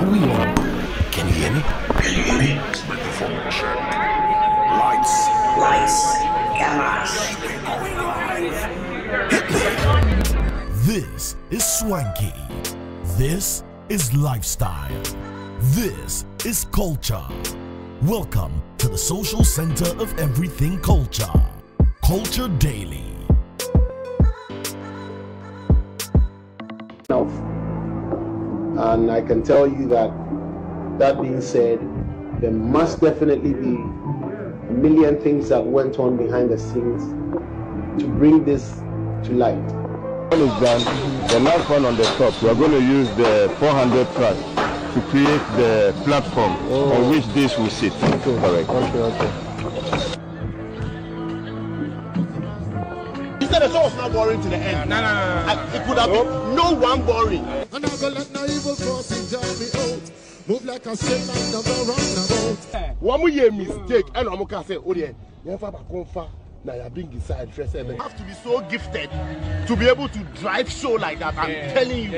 Are we on? Can you hear me? Can you hear me? Microphone check. Lights, cameras. Hit me. This is Swanky. This is lifestyle. This is culture. Welcome to the social center of everything culture. Culture Daily. And I can tell you that being said, there must definitely be a million things that went on behind the scenes to bring this to light. One is done. The last one on the top, we are going to use the 400 track to create the platform on which this will sit. Correct. Okay. He said the song was not boring to the end. No. It could have been no one boring. And I go let no evil forces drive me out. Move like a straight line of the roundabout. One more year mistake, and I'm going to say, oh yeah, never back on far. Now you're being inside. You have to be so gifted to be able to drive show like that. I'm telling you.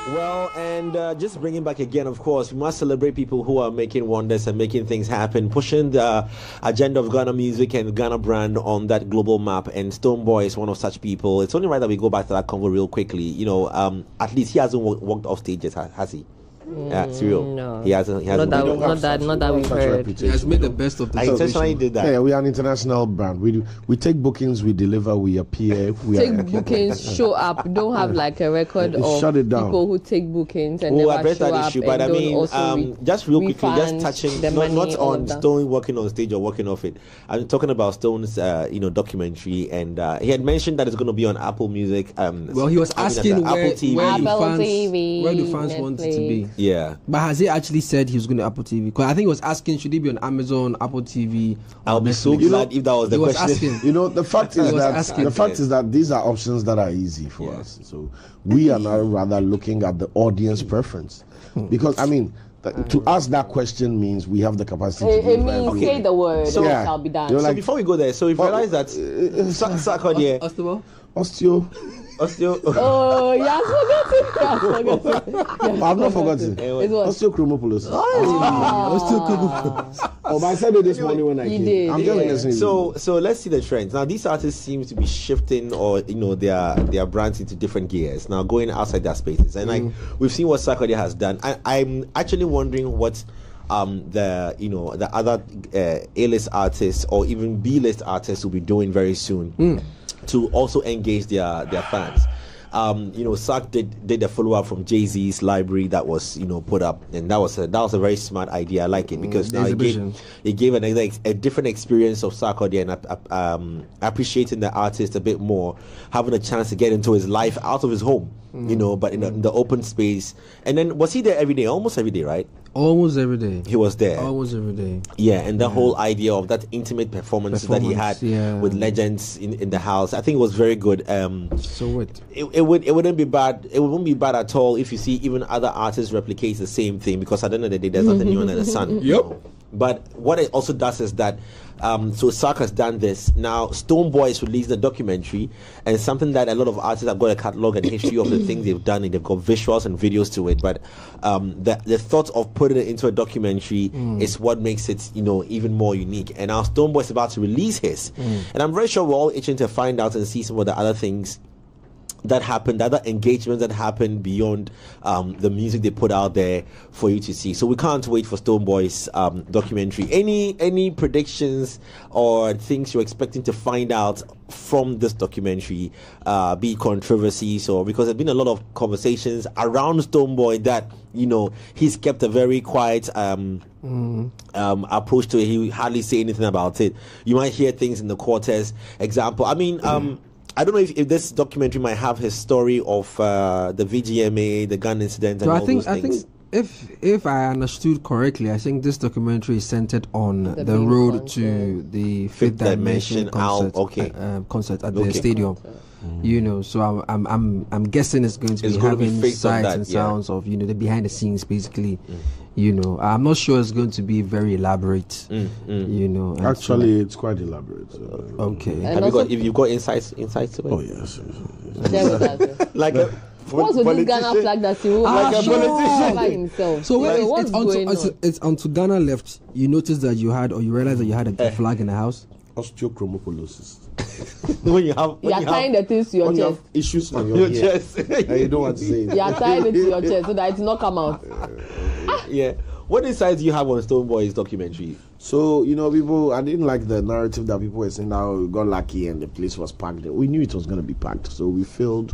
Well, and just bringing back again, of course, we must celebrate people who are making wonders and making things happen, pushing the agenda of Ghana music and Ghana brand on that global map. And Stonebwoy is one of such people. It's only right that we go back to that convo real quickly. You know, at least he hasn't walked off stages, has he? Cyril? No, he hasn't. Not that we've heard. He has made the best of the I intentionally did that. Yeah, we are an international brand. We take bookings, we deliver, we appear. Take bookings, show up. Don't have like a record of shut it down. People who take bookings and I never read show that up. issue, but I mean, just real quickly, just touching not on Stone working on stage or working off it. I'm talking about Stone's, documentary, and he had mentioned that it's going to be on Apple Music. Well, he was asking where the fans want it to be. Yeah, but has he actually said he was going to Apple TV? Because I think he was asking, should he be on Amazon, Apple TV? I'll be so glad if that was the question. Asking. The fact is that these are options that are easy for us. So we are now rather looking at the audience preference, because I mean, to ask that question means we have the capacity to it means say the word, so it shall be done. So before we go there, so if you realize that Sarkodie Osteo. Oh, yeah, I forgot it. I've not forgotten. Osteochromopoulos. But I said it this morning when I came. I'm just listening. So let's see the trends. Now these artists seem to be shifting, or their brands into different gears. Now going outside their spaces, and like we've seen what Sarkodie has done. I'm actually wondering what the other A-list artists or even B-list artists will be doing very soon. To also engage their fans. Sark did a follow-up from Jay-Z's library that was put up, and that was a very smart idea. I like it because now it gave a different experience of Sarkodie and appreciating the artist a bit more, having a chance to get into his life out of his home, but in the open space. And then was he there every day? Almost every day, right? Almost every day. He was there. Almost every day. Yeah, and the whole idea of that intimate performance that he had with legends in the house, I think it was very good. It wouldn't be bad. It wouldn't be bad at all if you see even other artists replicate the same thing, because at the end of the day, there's nothing new under the sun. Yep. But what it also does is that, so Sark has done this. Now, Stonebwoy has released a documentary, and something that a lot of artists have got a catalog and history of the things they've done, and they've got visuals and videos to it. But the thought of putting it into a documentary is what makes it, even more unique. And now Stonebwoy is about to release his, and I'm very sure we're all itching to find out and see some of the other things that happened, the other engagements that happened beyond the music they put out there for you to see. So we can't wait for Stonebwoy's documentary. Any predictions or things you're expecting to find out from this documentary, be controversies, or because there's been a lot of conversations around Stonebwoy that he's kept a very quiet approach to it. He hardly say anything about it. You might hear things in the quarters. Example, I mean, I don't know if this documentary might have his story of the VGMA, the gun incident, and all those things. I think if I understood correctly, I think this documentary is centered on the road to the Fifth Dimension concert at the stadium. So I'm guessing it's going to be having sights and sounds of the behind the scenes, basically. You know, I'm not sure it's going to be very elaborate. You know, actually, it's quite elaborate. Okay. Have you got insights to it? Oh yes. Like what's with this Ghana flag that he will a politician by himself? So when what's going on? it's onto Ghana left, you noticed that you realized that you had a flag in the house. Osteochromocollosis. When you are tying the things to your chest. You have issues on your chest. And you don't want to say it. You are tying it to your chest so that it will not come out. Yeah. What insights do you have on Stonebwoy's documentary? So, you know, people, I didn't like the narrative that people were saying that we got lucky and the place was packed. We knew it was going to be packed. So we filmed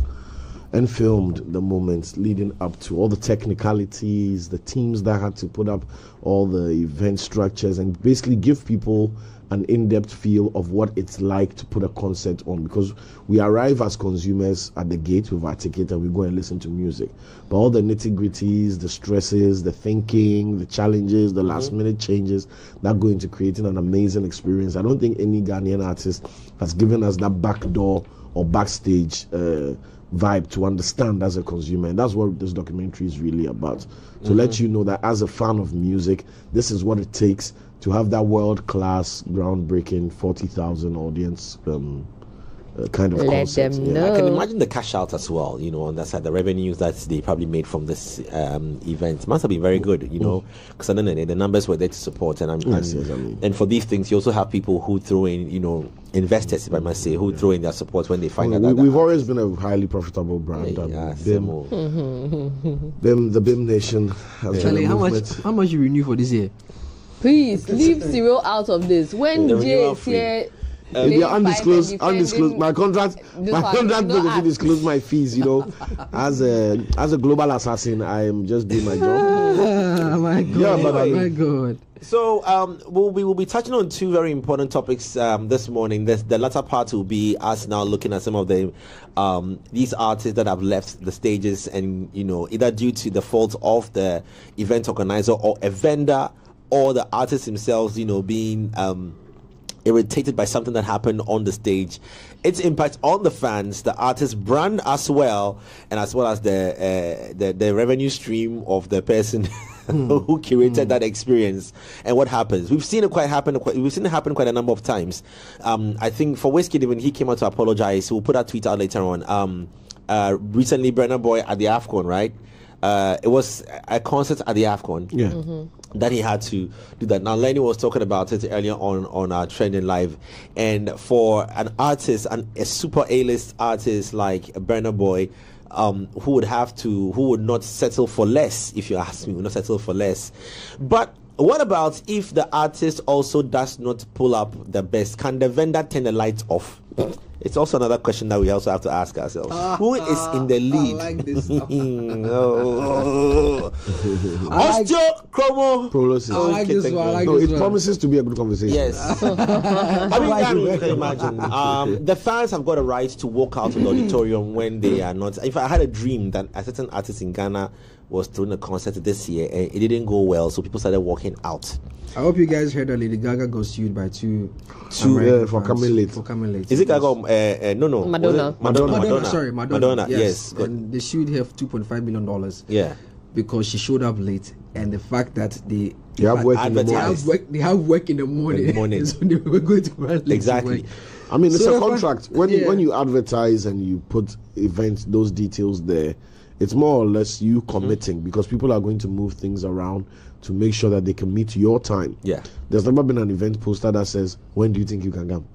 the moments leading up to all the technicalities, the teams that had to put up all the event structures and basically give people an in-depth feel of what it's like to put a concert on, because we arrive as consumers at the gate with our ticket and we go and listen to music, but all the nitty-gritties, the stresses, the thinking, the challenges, the last-minute changes that go into creating an amazing experience. I don't think any Ghanaian artist has given us that back door or backstage vibe to understand as a consumer, and that's what this documentary is really about, to let you know that as a fan of music, this is what it takes to have that world-class, groundbreaking 40,000 audience kind of Let concept. them know. I can imagine the cash out as well, you know, on that side. The revenues that they probably made from this event must have been very good, you know, because I don't know, the numbers were there to support. And for these things, you also have people who throw in, you know, investors, if I must say, who throw in their support when they find out that we've always been a highly profitable brand. The BIM Nation has Charlie, how much you renew for this year? Please leave Cyril out of this. When Jay is here, they are undisclosed. My contract doesn't disclose my fees. You know, as a global assassin, I am just doing my job. Oh my God! My God. So we will be touching on two very important topics this morning. The latter part will be us now looking at some of the these artists that have left the stages, and you know, either due to the fault of the event organizer or a vendor, or the artists themselves, you know, being irritated by something that happened on the stage, its impact on the fans, the artist brand as well, and as well as the revenue stream of the person who curated that experience, and what happens. We've seen it happen quite a number of times. I think for Wizkid, when he came out to apologize, we'll put that tweet out later on. Recently, Burna Boy at the AFCON, right? It was a concert at the AFCON. That he had to do that. Now, Lenny was talking about it earlier on our Trending Live, and for an artist, a super A-list artist like Burna Boy, who would not settle for less, if you ask me, would not settle for less. But what about if the artist also does not pull up the best? Can the vendor turn the lights off? It's also another question that we also have to ask ourselves. Who is in the lead? I like this. Osteochromocollosis. It promises to be a good conversation. Yes. I mean, you can imagine. The fans have got a right to walk out of the auditorium when they are not. If I had a dream that a certain artist in Ghana was throwing a concert this year and it didn't go well, so people started walking out. I hope you guys heard that Lady Gaga got sued by two for coming late. Is it Gaga? No. Madonna. Yes. And they sued her for $2.5 million. Yeah. Because she showed up late, and the fact that they have work in the morning. They have work in the morning. So they were going to run late. Exactly. I mean, it's a contract. When you advertise and you put events, those details there, it's more or less you committing, because people are going to move things around to make sure that they can meet your time. Yeah. There's never been an event poster that says, when do you think you can come?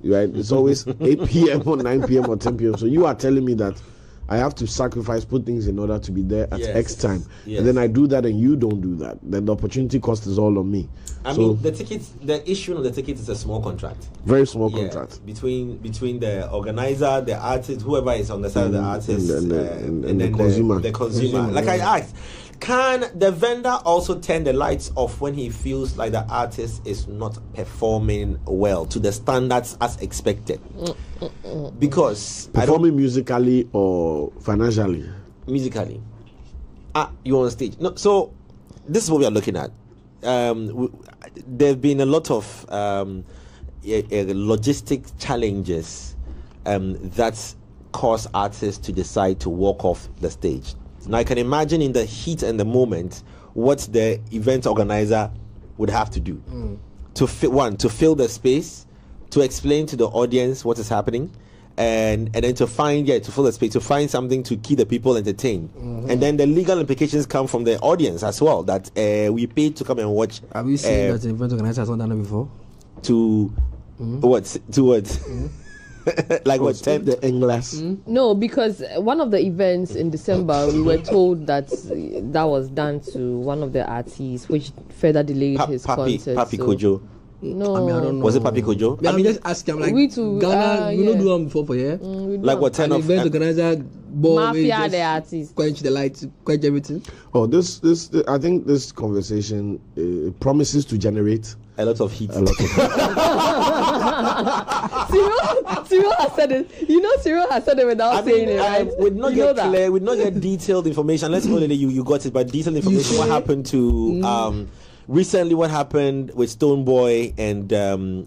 Right? It's always 8 p.m. or 9 p.m. or 10 p.m. So you are telling me that I have to sacrifice, put things in order to be there at X time. Yes. And then I do that and you don't do that. Then the opportunity cost is all on me. I mean, the issue of the ticket is a small contract. Very small contract. Between the organizer, the artist, whoever is on the side of the artist, and the consumer. The consumer. Like I asked, can the vendor also turn the lights off when he feels like the artist is not performing well to the standards as expected? Because performing musically or financially? Musically. You're on stage. No, so this is what we are looking at. There have been a lot of logistic challenges that cause artists to decide to walk off the stage. Now, I can imagine in the heat and the moment what the event organizer would have to do. To fill the space, to explain to the audience what is happening, and then to fill the space, to find something to keep the people entertained. And then the legal implications come from the audience as well, that we paid to come and watch. Have you seen that the event organizer has not done it before? What? Like what? 10 the English? No, because one of the events in December, we were told that was done to one of the artists, which further delayed his concert. Papi Kojo. No, I mean, I don't know. Was it Papi Kojo? I'm just asking. I'm like, we too, Ghana, we don't do one before for here. Like what? 10 An event organizer, Mafia, the artist, quench the lights, quench everything. Oh, this. I think this conversation promises to generate a lot of heat. Cyril has said it. You know, Cyril has said it without saying it, right? We'd not get clear. We'd not get detailed information. Let's know that you got it, but detailed information. What happened to recently? What happened with Stonebwoy and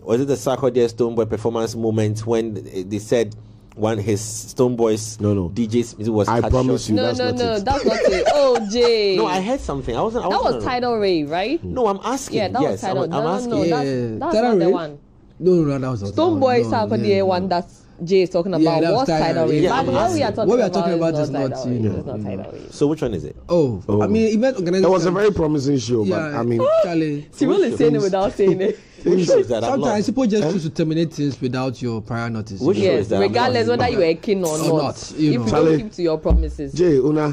was it the Sarkodie Stonebwoy performance moment when they said his Stonebwoy's DJ's music was I promise short. you, No, that's not it. that's not it. Oh, Jay. No, I heard something. I wasn't. That was Tidal Rave, right? No, I'm asking. Yeah, that was Tidal. I'm asking. That's not the one. No, that was Stonebwoy Sarkodie one that Jay is talking about was Tidal Rave. Yeah, What we are talking about is not Tidal Rave. So which one is it? Oh. I mean, event organizer. It was a very promising show, but I mean, Charlie. Cyril is saying it without saying it. Which show is that? Sometimes people just choose to terminate things without your prior notice. Which show is that? Regardless whether you are keen or not. If you don't keep to your promises. Jay, Una,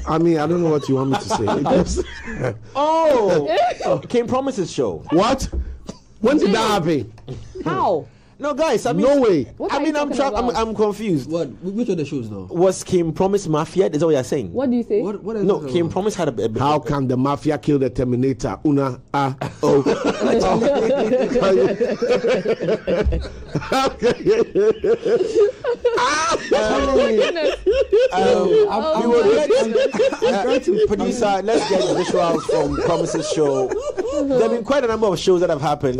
I mean, I don't know what you want me to say. King Promises show. What? When did that happen? How? No, guys. I mean, no way. I'm confused. What? Which of the shows though? Was King Promise Mafia? Is that what you're saying? What do you say? What is No, King Promise had a. How can the mafia kill the Terminator? Una, Producer, let's get visuals from Promises show. There have been quite a number of shows that have happened.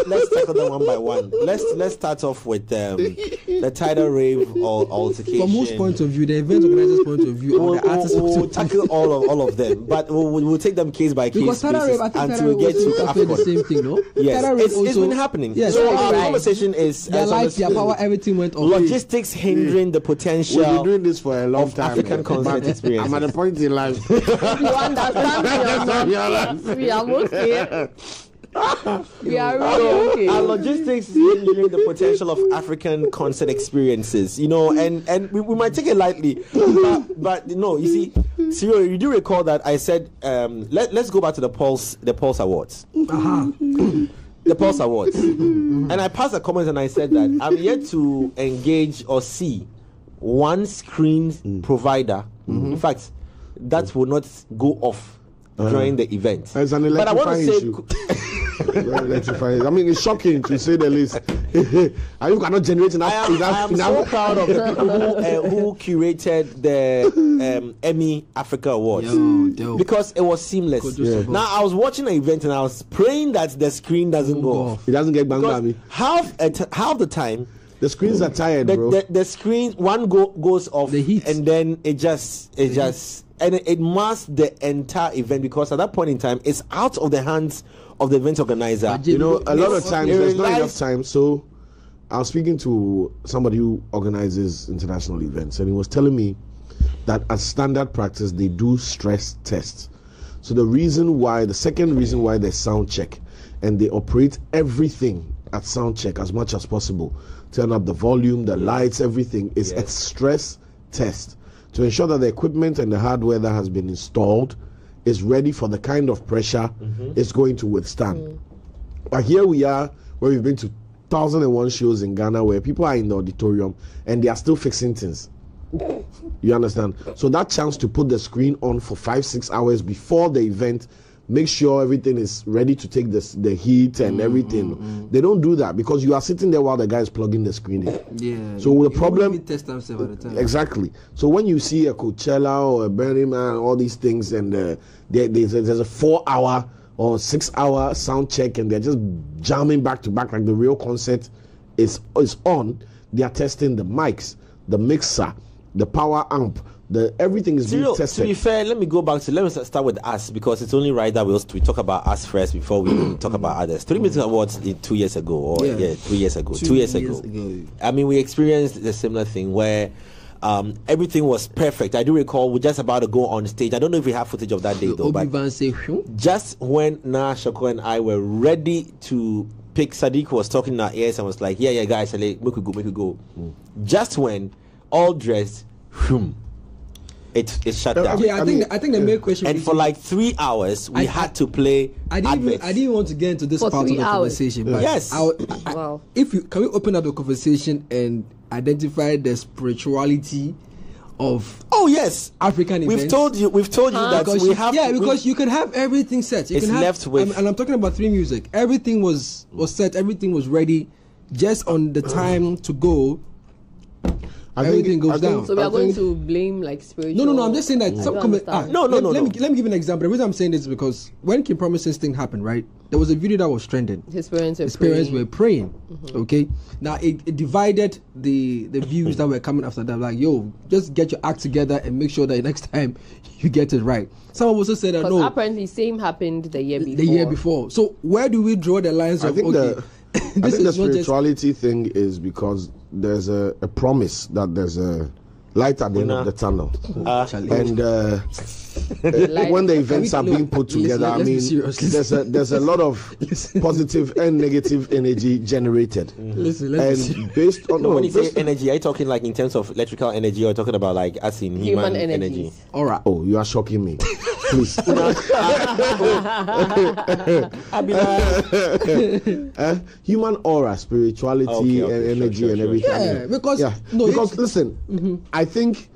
Let's tackle them one by one. Let's start off with the Tidal Rave altercation. From whose point of view, the event organizer's point of view, or the artist's point of view? We'll tackle all of them, but we'll take them case by case. Because Tidal Rave, I think Tidal Rave also the same thing, no? Yes, it's been happening. Yes, so our conversation is their life, their power, everything went off. Logistics hindering the potential. We've been doing this for a long time. African concert experience. I'm at a point in life. You understand? We are okay. We are really okay. Our logistics hindering the potential of African concert experiences, and we might take it lightly, but no, you see, Cyril, you do recall that I said let's go back to the Pulse Awards. The Pulse Awards, and I passed a comment and I said that I'm yet to engage or see one screen provider. In fact, that will not go off during the event. It's an electrifying issue. I mean, it's shocking to say the least. Are you cannot generate enough? I am so proud of the people who curated the Emmy Africa Awards because it was seamless. Now I was watching an event and I was praying that the screen doesn't go off. It doesn't get banged by half the time. The screens are tired, bro. The screen goes off, the heat, and then it masks the entire event because at that point in time it's out of the hands of the event organizer. A lot of times there's not enough time. So I was speaking to somebody who organizes international events, and he was telling me that as standard practice they do stress tests. So the second reason why they sound check and they operate everything at sound check as much as possible, turn up the volume, the lights, everything is a stress test to ensure that the equipment and the hardware that has been installed is ready for the kind of pressure it's going to withstand. But here we are, where we've been to 1,001 shows in Ghana where people are in the auditorium and they are still fixing things. You understand? So that chance to put the screen on for 5-6 hours before the event, make sure everything is ready to take the heat and everything. They don't do that because you are sitting there while the guy is plugging the screen in. Yeah. So the problem test themselves at the time. Exactly. So when you see a Coachella or a Burning Man, all these things, and there's a 4-hour or 6-hour sound check, and they're just jamming back to back like the real concert is on. They are testing the mics, the mixer, the power amp, everything is being tested. To be fair, let me start with us, because it's only right that we talk about us first before we talk about others. 3 Music Awards 2 years ago, or 3 years ago. 2 years ago. I mean, we experienced a similar thing where everything was perfect. I do recall we're just about to go on stage. I don't know if we have footage of that day though, but just when Na Shoko and I were ready to pick, Sadiq was talking in our ears and was like, yeah guys, make we go. Just when all dressed, it shut down. Yeah, I think the main question. And for like 3 hours, we had to play. I didn't want to get into this part of the conversation. But yes. Wow. Can we open up the conversation and identify the spirituality of African events? We've told you that we have. Yeah, because you can have everything set. You can have, left with, and I'm talking about 3 Music. Everything was set. Everything was ready. Just on the time to go. Everything goes down. So we are going to blame like spiritual. No. I'm just saying that some comment. No. Let me give an example. The reason I'm saying this is because when King Promise's thing happened, right? There was a video that was trending. His parents were praying. Okay. Now it divided the views that were coming after that. Like, yo, just get your act together and make sure that next time you get it right. Someone also said that no. Apparently, same happened the year before. The year before. So where do we draw the lines of okay? I think the spirituality thing is because there's a promise that there's a light at the end of the tunnel. And when the events are being put together, I mean, there's a lot of positive and negative energy generated. Listen. Based on when you say energy, are you talking like in terms of electrical energy, or talking about like as in human energy? All right. Oh, you are shocking me. Please. Human aura, spirituality, and energy, and everything. Yeah, because listen, I think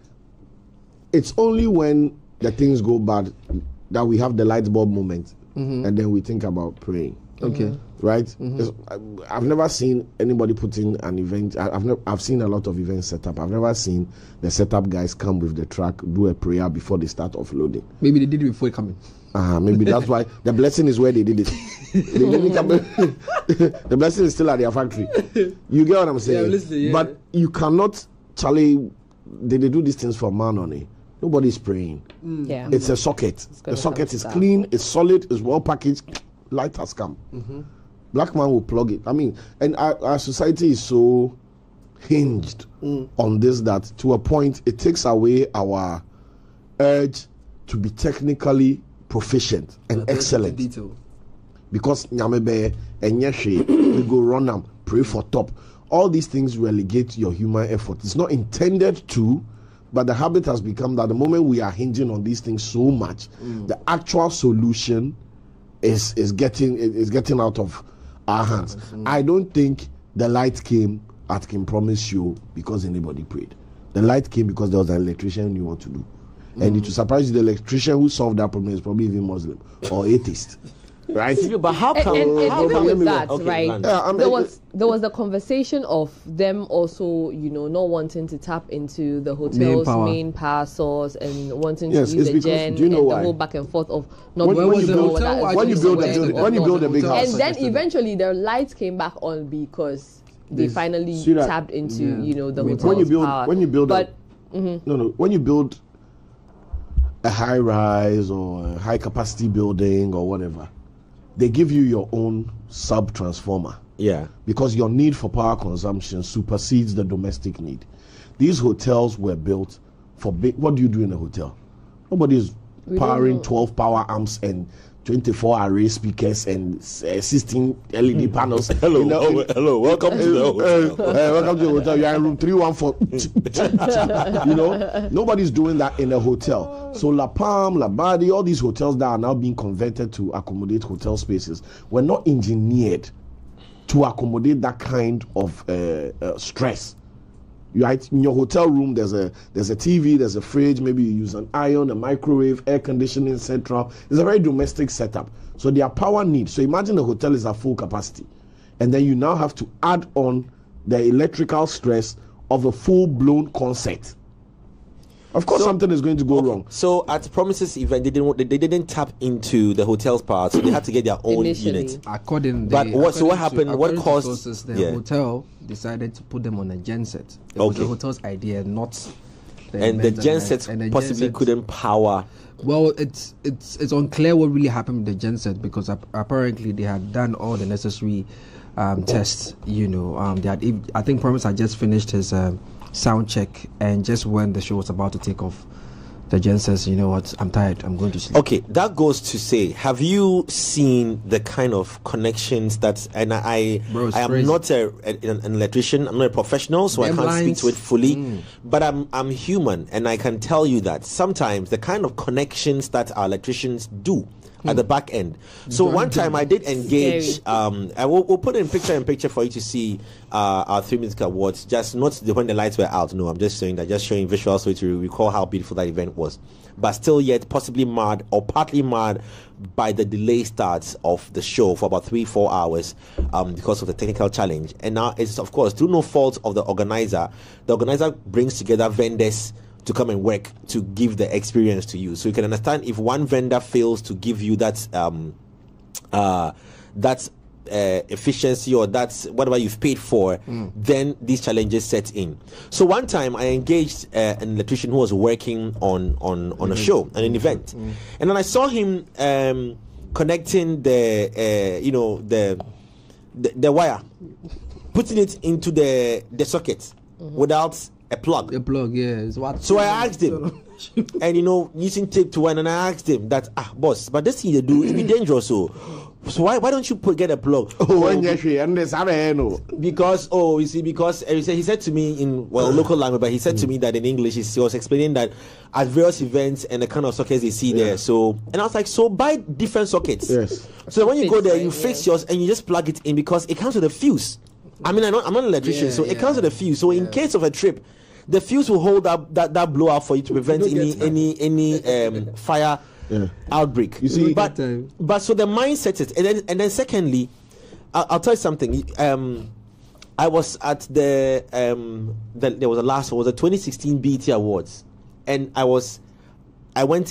it's only when the things go bad that we have the light bulb moment, and then we think about praying. Okay. Right? I've never seen anybody put in an event. I've seen a lot of events set up. I've never seen the setup guys come with the track, do a prayer before they start offloading. Maybe they did it before coming. Maybe that's why the blessing is where they did it. They didn't come. The blessing is still at their factory. You get what I'm saying? Yeah, listen, But you cannot, Charlie. They do these things for money. Nobody's praying. Yeah. It's a socket. The socket is clean, it's solid, it's well packaged. Light has come. Black man will plug it. I mean, and our society is so hinged on this that to a point it takes away our urge to be technically proficient and excellent. Because nyamebe and yeshe, we go run them, pray for top. All these things relegate your human effort. It's not intended to, but the habit has become that the moment we are hinging on these things so much, the actual solution is getting out of our hands. I don't think the light came at King Promise show because anybody prayed. The light came because there was an electrician who knew what to do. And it will surprise you, the electrician who solved that problem is probably even Muslim or atheist. Right? But how come? And even with that, okay, right? There was the conversation of them also, not wanting to tap into the hotel's main power source and wanting to use the gen and the whole back and forth of not when you build a big house. And then eventually their lights came back on because they finally tapped into the hotel's power. When you build when you build a high rise or a high capacity building or whatever, they give you your own sub transformer. Yeah. Because your need for power consumption supersedes the domestic need. These hotels were built for big. What do you do in a hotel? Nobody is powering 12 power amps and 24 array speakers and 16 LED panels. Hello, welcome to the hotel. Welcome to the hotel. You are in room 314. Nobody's doing that in a hotel. So La Palm, La Badi, all these hotels that are now being converted to accommodate hotel spaces were not engineered to accommodate that kind of stress. Right? In your hotel room, there's a TV, there's a fridge, maybe you use an iron, a microwave, air conditioning, etc. It's a very domestic setup. So their power needs. So imagine the hotel is at full capacity. And then you now have to add on the electrical stress of a full-blown concert. Of course, something is going to go wrong. So at Promise's event, they didn't tap into the hotel's power, so they had to get their own unit. What happened? What caused sources, the hotel decided to put them on a genset? It was the hotel's idea, not and the gensets possibly couldn't power. Well, it's unclear what really happened with the genset, because apparently they had done all the necessary tests. They had, I think Promise had just finished his sound check, and just when the show was about to take off, the gen says, you know what, I'm tired, I'm going to sleep. Okay, that goes to say, have you seen the kind of connections that, and I am not an electrician, I'm not a professional, so I can't speak to it fully, but I'm human, and I can tell you that sometimes the kind of connections that our electricians do at the back end. So one time I did engage, I will put in picture for you to see our 3 Music Awards, just not when the lights were out. No, I'm just showing visuals so to recall how beautiful that event was. But still yet possibly marred or partly marred by the delay starts of the show for about 3-4 hours because of the technical challenge. And now it's, of course, through no fault of the organizer. The organizer brings together vendors to come and work to give the experience to you. So you can understand if one vendor fails to give you that efficiency or that's whatever you've paid for, then these challenges set in. So one time I engaged an electrician who was working on a show, an event, and then I saw him connecting the wire, putting it into the socket without a plug. Yeah. So I asked him, and using tape to wind, and I asked him that, boss, but this thing you do, it be dangerous. So why don't you get a plug? Because he said to me in local language, but he said to me that in English he was explaining that at various events and the kind of sockets they see there. So, and I was like, so buy different sockets. Yes. So when you go there, you fix yours and you just plug it in because it comes with a fuse. I mean, I'm not an electrician, so it comes with a fuse. So in case of a trip, the fuse will hold up that blowout for you to prevent any fire outbreak. You see, but so the mindset is, and then secondly, I'll tell you something. I was at the 2016 BET Awards, and I went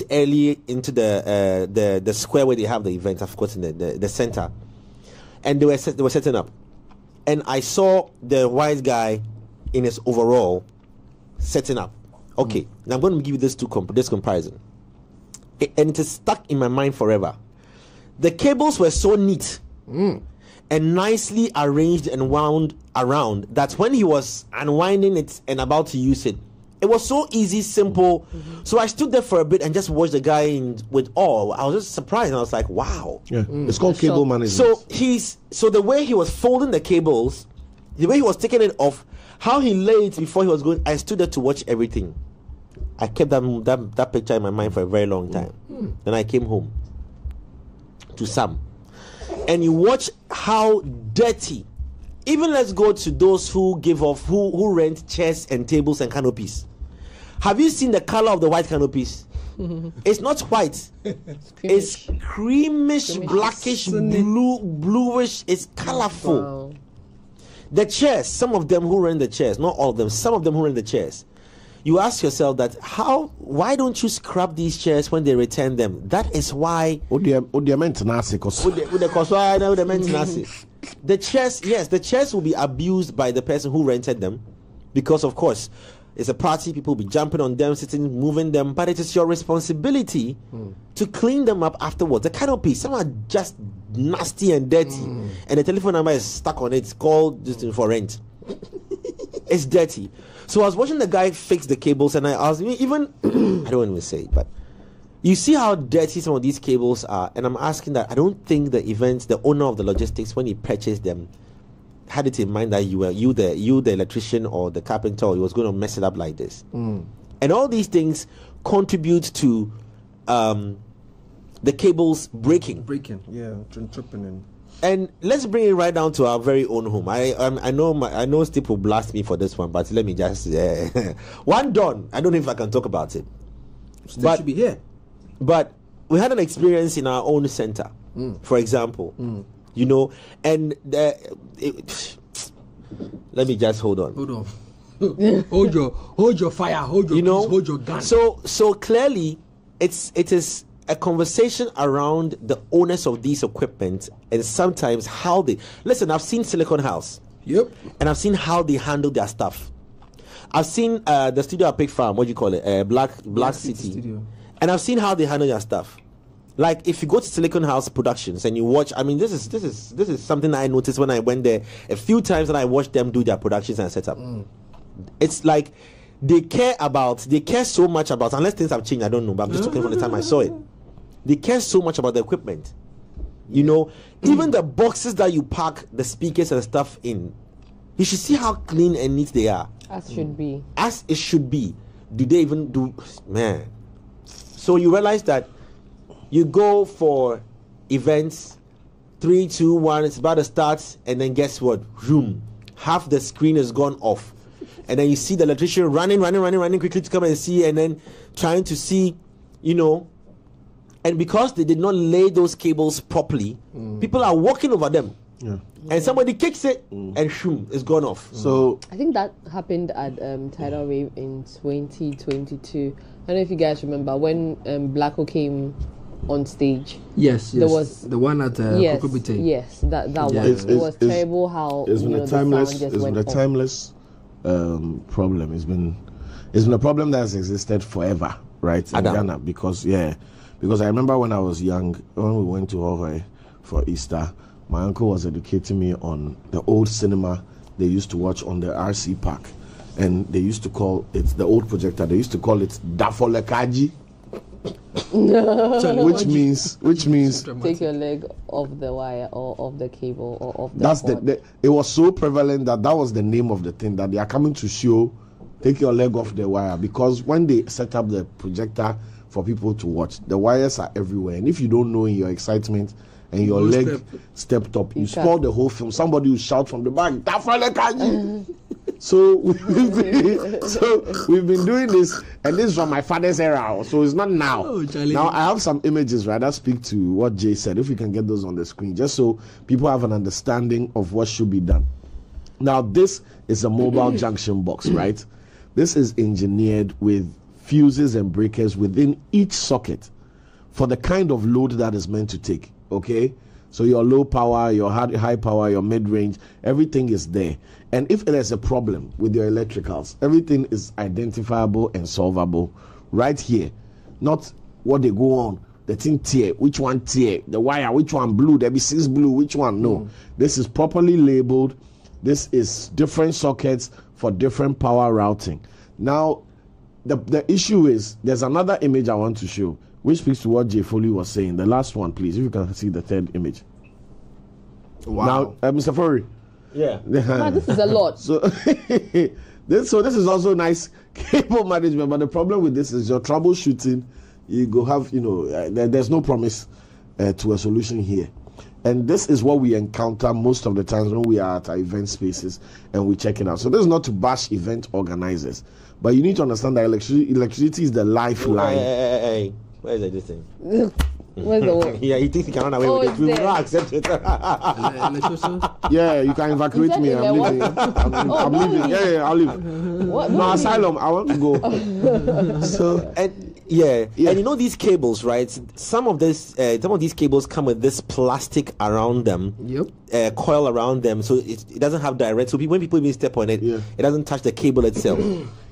early into the square where they have the event, of course, in the center, and they were setting up. And I saw the white guy in his overall setting up. Okay, now I'm going to give you this comparison. And it is stuck in my mind forever. The cables were so neat and nicely arranged and wound around that when he was unwinding it and about to use it, it was so easy, simple. So I stood there for a bit and just watched the guy with awe. I was just surprised, and I was like, wow. Yeah. It's called cable management. So the way he was folding the cables, the way he was taking it off, how he laid it before he was going, I stood there to watch everything. I kept that picture in my mind for a very long time. Then I came home to Sam, and you watch how dirty. Even let's go to those who who rent chairs and tables and canopies. Have you seen the color of the white canopies? It's not white. It's creamish, blackish, bluish. It's colorful. Wow. The chairs, some of them who rent the chairs, not all of them, some of them who rent the chairs. You ask yourself that why don't you scrap these chairs when they return them? That is why the chairs will be abused by the person who rented them, because of course it's a party, people will be jumping on them, sitting, moving them, but it is your responsibility to clean them up afterwards. The canopy, some are just nasty and dirty, and the telephone number is stuck on it. It's called just for rent. It's dirty. So I was watching the guy fix the cables, and I was even I don't even say it, but you see how dirty some of these cables are, and I'm asking that. I don't think the owner of the logistics, when he purchased them, had it in mind that you the electrician or the carpenter, or he was going to mess it up like this. And all these things contribute to the cables breaking. Tripping. And let's bring it right down to our very own home. I know Steve will blast me for this one, but let me just one done. I don't know if I can talk about it. Steve should be here. But we had an experience in our own center, for example, and let me just hold on. hold your fire, hold your gun. So clearly, it is a conversation around the owners of these equipment, and sometimes how they listen. I've seen Silicon House, and I've seen how they handle their stuff. I've seen the studio at Pig Farm. What do you call it? Black City Studio. And I've seen how they handle their stuff. Like if you go to Silicon House Productions and you watch, I mean, this is something I noticed when I went there a few times and I watched them do their productions and setup. It's like they care so much about, unless things have changed, I don't know, but I'm just talking from the time I saw it. They care so much about the equipment. You know, even the boxes that you pack the speakers and stuff in, you should see how clean and neat they are. As should be. As it should be. Do they even do, man? So you realize that you go for events, 3, 2, 1, it's about to start, and then guess what? Room. Half the screen is gone off. And then you see the electrician running quickly to come and see, and then trying to see, you know. And because they did not lay those cables properly, people are walking over them. Yeah. And somebody kicks it, and shoom, it's gone off. So I think that happened at Tidal Wave in 2022. I don't know if you guys remember when Blacko came on stage. Yes. There was the one at Kokobite. Yes, that one. It was terrible how it's been a timeless problem. It's been a problem that has existed forever, right? In Ghana, because I remember when I was young, when we went to Hohoe for Easter, my uncle was educating me on the old cinema they used to watch on the RC Park, and they used to call it, the old projector, they used to call it Dafolekaji. which means take your leg off the wire or off the cable or off the it was so prevalent that was the name of the thing, that they are coming to show take your leg off the wire, because when they set up the projector for people to watch, the wires are everywhere, and if you don't know in your excitement and your leg stepped up, you spoil the whole film. Somebody will shout from the back, So we've been doing this, and this is from my father's era, so it's not now. Now I have some images, right, that speak to what Jay said. If we can get those on the screen, just so people have an understanding of what should be done. Now this is a mobile junction box, right? This is engineered with fuses and breakers within each socket for the kind of load that is meant to take. Okay, so your low power, your high power, your mid-range, everything is there. And if there's a problem with your electricals, everything is identifiable and solvable right here. Not what they go on, the thing tear, which one tear, the wire, which one blue, there be 6 blue, which one no. This is properly labeled. This is different sockets for different power routing. Now, the issue is, there's another image I want to show, which speaks to what Jay Foley was saying. The last one, please, if you can see the third image. Wow. Now, Mr. Foley. Yeah. Wow, this is a lot. So this is also nice cable management, but the problem with this is your troubleshooting. You go have, there's no promise to a solution here. And this is what we encounter most of the times when we are at our event spaces and we check it out. So this is not to bash event organizers, but you need to understand that electricity is the lifeline. Hey. Where is this thing? Where's the one? Yeah, he thinks he can run away with it. We will not accept it. Yeah, you can evacuate me. I'm leaving. I'm leaving. Yeah, I'll leave. No, asylum. I want to go. And you know these cables, right? Some of these cables come with this plastic around them. Yep. Coil around them, so it doesn't have direct. So when people even step on it, it doesn't touch the cable itself.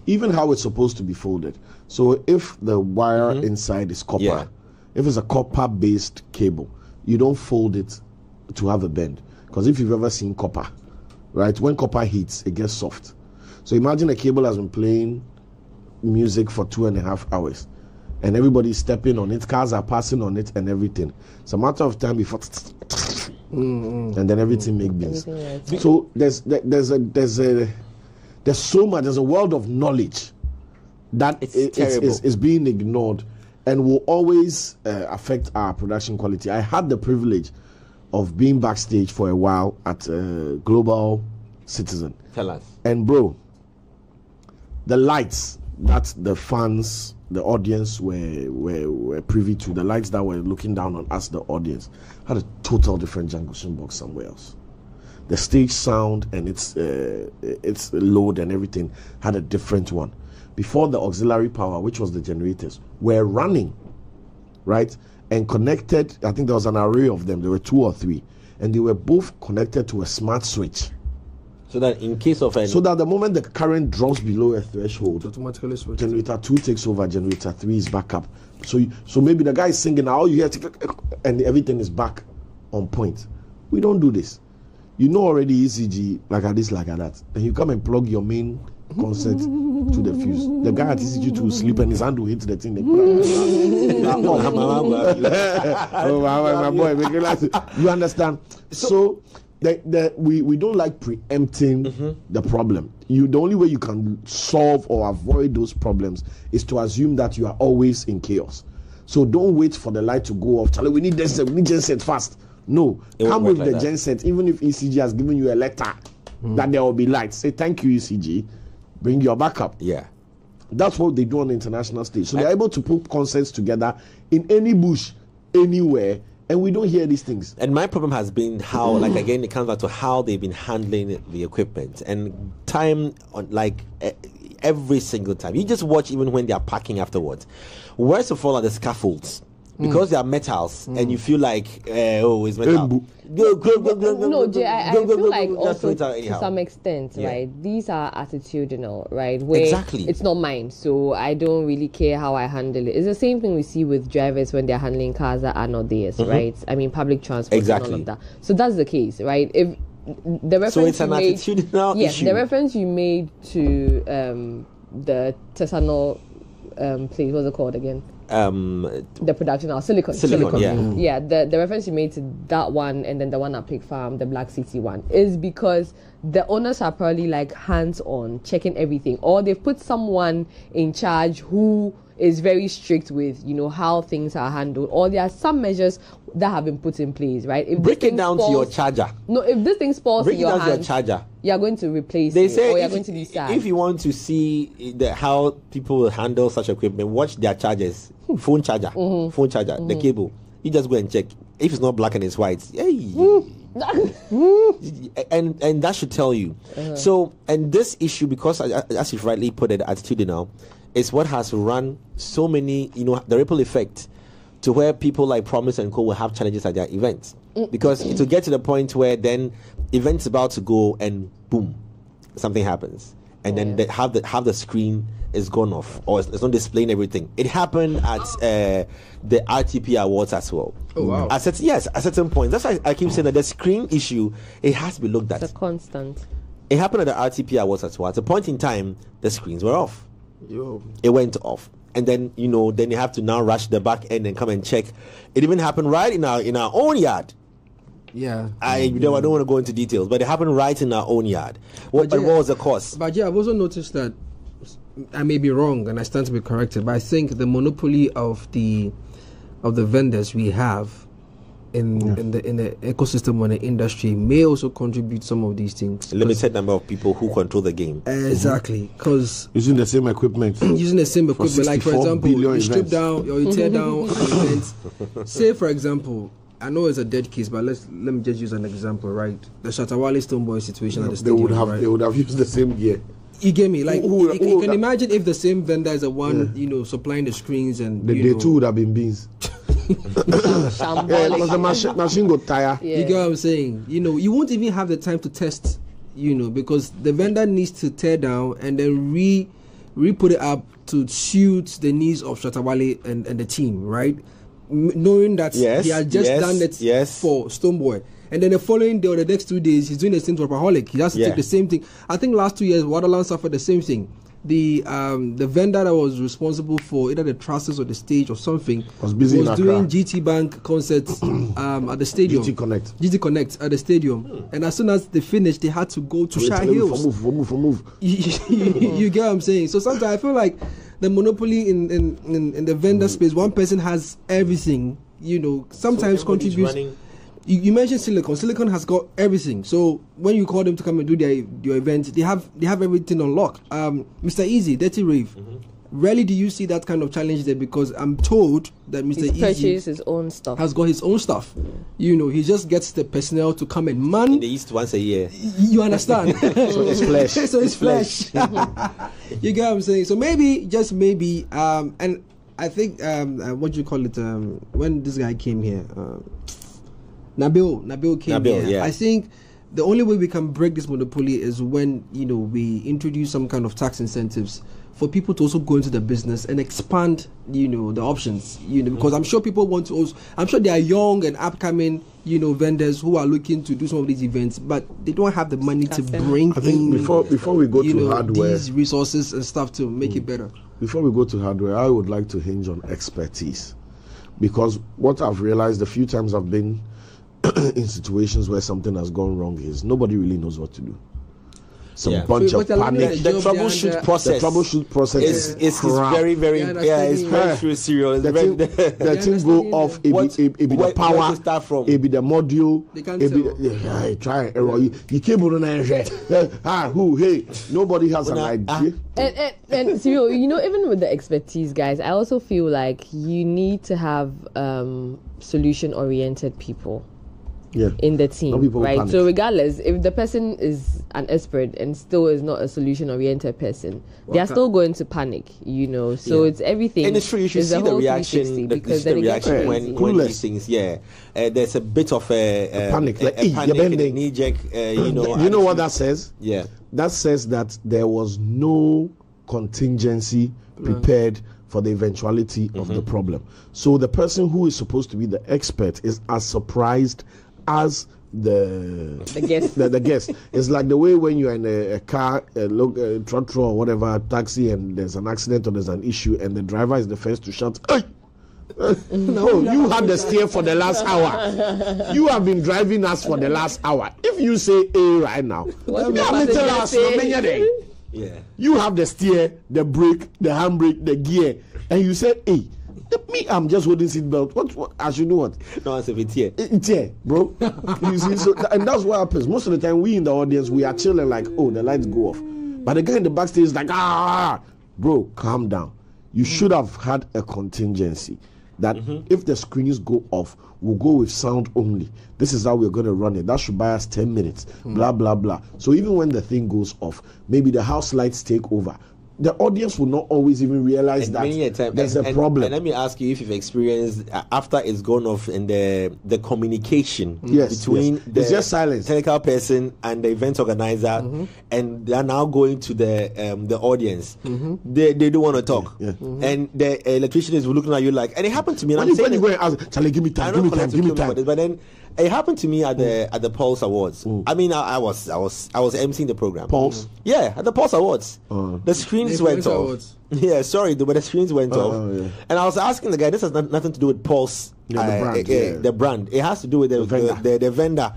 Even how it's supposed to be folded. So if the wire inside is copper, if it's a copper-based cable, you don't fold it to have a bend. Because if you've ever seen copper, right, when copper heats, it gets soft. So imagine a cable has been playing music for 2.5 hours, and everybody's stepping on it, cars are passing on it and everything. It's a matter of time before and then everything makes beans. So there's so much, there's a world of knowledge that is being ignored and will always affect our production quality. I had the privilege of being backstage for a while at Global Citizen. Tell us. And bro, the lights that the fans, the audience were privy to, the lights that were looking down on us, the audience, had a total different junction box somewhere else. The stage sound and its load and everything had a different one. Before the auxiliary power, which was the generators, were running, right, and connected. I think there was an array of them. There were 2 or 3, and they were both connected to a smart switch. So that in case of so that the moment the current drops below a threshold, automatically switch. Generator 2 takes over, generator 3 is back up. So maybe the guy is singing, all you hear, and everything is back on point. We don't do this. You know already ECG like at this, like at that. Then you come and plug your main concert to the fuse. The guy at ECG to sleep and his hand will hit the thing. My boy, you understand? So we don't like preempting the problem. The only way you can solve or avoid those problems is to assume that you are always in chaos. So don't wait for the light to go off. Charlie, we need genset fast. No, come with the genset. Even if ECG has given you a letter that there will be light, say thank you ECG, bring your backup. Yeah, that's what they do on the international stage. So they're able to put concerts together in any bush, anywhere. And we don't hear these things. And my problem has been how, like, again, it comes back to how they've been handling the equipment. And time, every single time. You just watch even when they are packing afterwards. Worst of all are the scaffolds. Because they are metals, and you feel like, it's metal. No, Jay, I feel like also to some extent, right? These are attitudinal, right? Where exactly. It's not mine, so I don't really care how I handle it. It's the same thing we see with drivers when they're handling cars that are not theirs, right? I mean, public transport and all of that. So that's the case, right? If the reference so it's an attitudinal issue. The reference you made to the Tesano place, what's it called again? The production house, Silicon. Yeah. The reference you made to that one and then the one at Pig Farm, the Black City one, is because the owners are probably like hands-on, checking everything, or they've put someone in charge who is very strict with, how things are handled, or there are some measures that have been put in place, right? If break it down to your charger. No, if this thing falls in your hand, you're going to replace it, or you're going to be sad. If you want to see how people will handle such equipment, watch their chargers. Phone charger, the cable. You just go and check. If it's not black and it's white, and that should tell you. So, and this issue, because as you've rightly put it, attitudinal, is what has run so many, the ripple effect to where people like Promise and Co will have challenges at their events. Because to get to the point where then events about to go and boom, something happens. And then they have the screen is gone off, or it's not displaying everything. It happened at the RTP Awards as well. Oh wow! At certain points. That's why I keep saying that the screen issue, it has to be looked at. It's a constant. It happened at the RTP Awards as well. At a point in time, the screens were off. Yo. It went off, and then then you have to now rush the back end and come and check. It even happened right in our own yard. Yeah. I don't want to go into details, but it happened right in our own yard. What was the cause? But yeah, I've also noticed that, I may be wrong and I stand to be corrected, but I think the monopoly of the vendors we have in the ecosystem or the industry may also contribute some of these things. A limited number of people who control the game. Exactly, because using the same equipment. Like for example, you strip down or you tear down an event. Say for example, I know it's a dead case, but let me just use an example, right? The Shatta Wale Stonebwoy situation at the stadium. They would have used the same gear. You get me? Like, you can imagine if the same vendor is the one, supplying the screens and they too would have been beans. Because the machine got tired. Yeah. You get what I'm saying? You won't even have the time to test, because the vendor needs to tear down and then re-put it up to suit the needs of Shatta Wale and the team, right? Knowing that he had just done it for Stonebwoy. And then the following day or the next 2 days, he's doing the same to Rapaholic. He has to take the same thing. I think last 2 years, Waterland suffered the same thing. The vendor that was responsible for either the trusses or the stage or something was doing GT Bank concerts at the stadium. GT Connect at the stadium. And as soon as they finished, they had to go to Shire Hills. Move. You get what I'm saying? So sometimes I feel like the monopoly in the vendor space, one person has everything, sometimes contributes. You mentioned Silicon. Silicon has got everything. So when you call them to come and do your event, they have everything on lock. Mr. Easy, Dirty Rave. Rarely do you see that kind of challenge there, because I'm told that Mr. Easy purchases his own stuff. Has got his own stuff. He just gets the personnel to come and man. In the East once a year. You understand? So it's flesh. So it's flesh. You get what I'm saying? So maybe, just maybe, and I think what do you call it? When this guy came here. Nabil came here. Yeah. I think the only way we can break this monopoly is when, we introduce some kind of tax incentives for people to also go into the business and expand, the options, because I'm sure people want to also, I'm sure there are young and upcoming, vendors who are looking to do some of these events, but they don't have the money to bring in. Before we go to hardware, these resources and stuff to make it better. Before we go to hardware, I would like to hinge on expertise, because what I've realized a few times I've been in situations where something has gone wrong is nobody really knows what to do. Bunch of panic. The troubleshoot process is very, very, it's very serious. The thing go off, it be the power, it be the module, try error. You cable on nobody has an idea. And Cyril, even with the expertise, guys, I also feel like you need to have solution-oriented people. In the team, right? Panic. So regardless, if the person is an expert and still is not a solution-oriented person, they are still going to panic, So it's everything. And it's true. You should see the reaction. Because the reaction when these things, there's a bit of a panic, a knee-jerk. You know what that says? Yeah, that says that there was no contingency prepared for the eventuality of the problem. So the person who is supposed to be the expert is as surprised as the guest. the guest. It's like the way when you're in a car, trotro or whatever, taxi, and there's an accident or there's an issue, and the driver is the first to shout, "Hey! No, you had the steer for the last hour. You have been driving us for the last hour. If you say A right now, you have the steer, the brake, the handbrake, the gear, and you say A. Me, I'm just holding seatbelt. What? I should do what? No, it's here. It's here, bro. You see, and that's what happens. Most of the time, we in the audience, we are chilling like, oh, the lights go off. But the guy in the backstage is like, bro, calm down. You should have had a contingency that if the screens go off, we'll go with sound only. This is how we're going to run it. That should buy us 10 minutes, blah, blah, blah. So even when the thing goes off, maybe the house lights take over. The audience will not always even realize that there's a problem. And let me ask you if you've experienced after it's gone off in the communication between the just silence. Technical person and the event organizer, and they are now going to the audience. They don't want to talk, and the electrician is looking at you like. And it happened to me. And when you go and ask, Charlie, give me time. But then it happened to me at the Pulse Awards. I mean, I was emceeing the program. Pulse? Yeah, at the Pulse Awards. The screens went off. Yeah, sorry, but the screens went off. Yeah. And I was asking the guy, this has nothing to do with Pulse, the brand. It has to do with the vendor.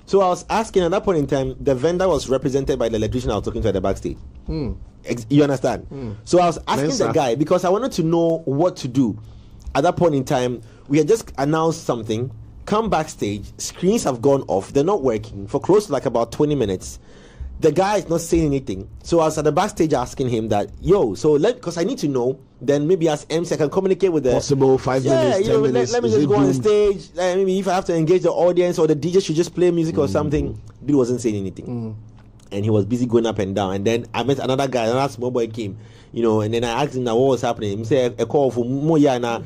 So I was asking at that point in time, the vendor was represented by the electrician I was talking to at the backstage. You understand? So I was asking the guy because I wanted to know what to do. At that point in time, we had just announced something. Come backstage, screens have gone off, they're not working for close to like about 20 minutes. The guy is not saying anything. So I was at the backstage asking him that, because I need to know, then maybe as MC I can communicate with the possible 5 minutes, 10 minutes. Let me just go on stage. Maybe if I have to engage the audience or the DJ should just play music or something. Dude wasn't saying anything. And he was busy going up and down. And then I met another guy, another small boy came, and then I asked him what was happening. He said, a call for Moyana.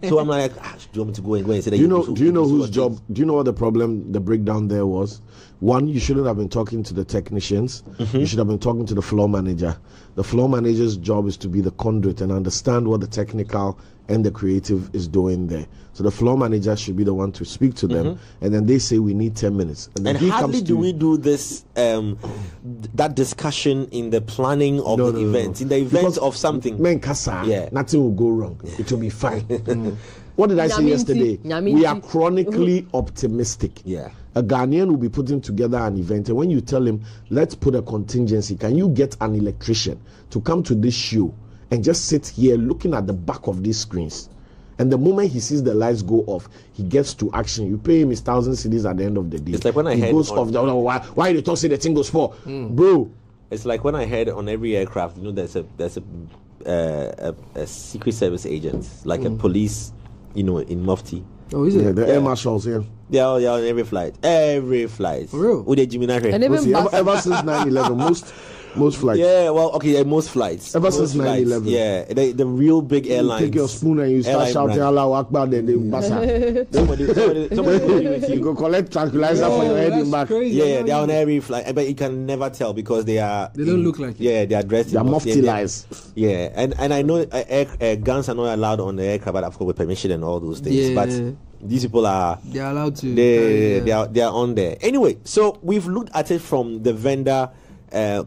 So I'm like, do you want me to go and say that? Do you know whose job? Do you know what the problem, the breakdown there was? One, you shouldn't have been talking to the technicians. You should have been talking to the floor manager. The floor manager's job is to be the conduit and understand what the technical and the creative is doing there. So the floor manager should be the one to speak to them, and then they say we need 10 minutes. And hardly do we do this that discussion in the planning of the event, in the event of something. Nothing will go wrong. It will be fine. What did I say yesterday? We are chronically optimistic. Yeah. A Ghanaian will be putting together an event, and when you tell him, let's put a contingency, can you get an electrician to come to this show and just sit here looking at the back of these screens? And the moment he sees the lights go off, he gets to action. You pay him his 1,000 cedis at the end of the day. It's like when I heard goes off. Why you talk say the thing goes for, bro? It's like when I heard on every aircraft, there's a secret service agent, like a police, in Mufti. Oh, is it? Yeah, the air marshals, yeah. Yeah, on every flight. Every flight. For real? Ever since 9/11, Most flights. Yeah, well, okay, most flights. Ever since 9/11. Yeah, the real big airlines. You take your spoon and you start shouting Allahu Akbar, then they pass out. somebody with you. You go collect tranquilizer for your head and back. Crazy. Yeah, they're on every flight, but you can never tell because they don't look like it. Yeah, they are dressed. They are mufti lies. Yeah, and I know guns are not allowed on the aircraft, but of course with permission and all those things. Yeah. But these people are. They are allowed to. They are on there. Anyway, so we've looked at it from the vendor.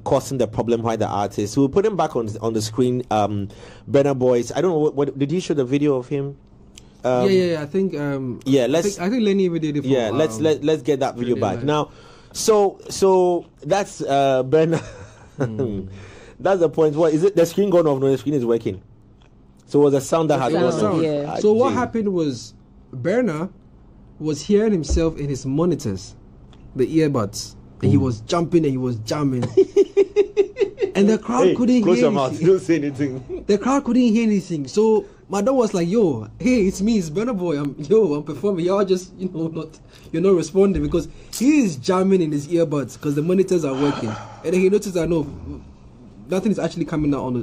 Causing the problem by the artist. So we'll put him back on the screen. Burna Boy. I don't know what did he show the video of him? I think. Let's. I think Lenny even did it. For, let's get that video back now. So that's Burna. That's the point. What is it? The screen gone off? No, the screen is working. So it was a sound that had gone off. Yeah. So what happened was Burna was hearing himself in his monitors, the earbuds. And he was jumping and he was jamming. And the crowd couldn't hear anything. Don't say anything. The crowd couldn't hear anything. So my dad was like, yo, hey, it's me, it's Burna Boy. I'm performing. Y'all just, you're not responding because he is jamming in his earbuds because the monitors are working. And then he noticed that nothing is actually coming out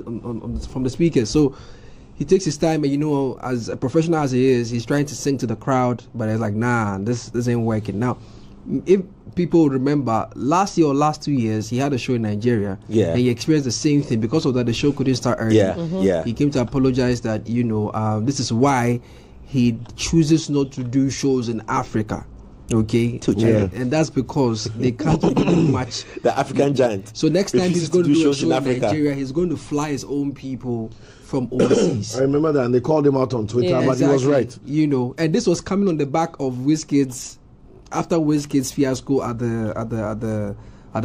from the speakers. So he takes his time and as a professional as he is, he's trying to sing to the crowd, but it's like, nah, this ain't working. Now, if people remember, last year or last 2 years, he had a show in Nigeria. Yeah. And he experienced the same thing. Because of that, the show couldn't start early. Yeah. Yeah. He came to apologize that, this is why he chooses not to do shows in Africa. Okay? And that's because they can't do much. The African giant. So next time he's going to do a show in Nigeria, he's going to fly his own people from overseas. I remember that, and they called him out on Twitter, but he was right. And this was coming on the back of Wizkid's. After Wizkid's fiasco at the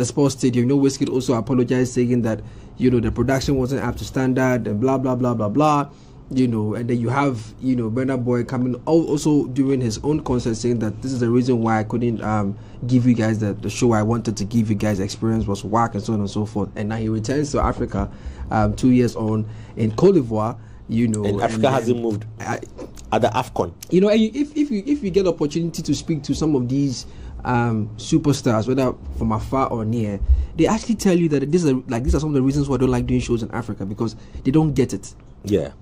sports stadium, Wizkid also apologized, saying that the production wasn't up to standard and blah blah blah blah blah. And then you have Burna Boy coming also doing his own concert, saying that this is the reason why I couldn't give you guys the show I wanted to give you guys. The experience was whack and so on and so forth. And now he returns to Africa 2 years on in Côte d'Ivoire. And Africa hasn't moved at the AFCON. If you get opportunity to speak to some of these superstars, whether from afar or near, they actually tell you that these are some of the reasons why I don't like doing shows in Africa, because they don't get it. Yeah.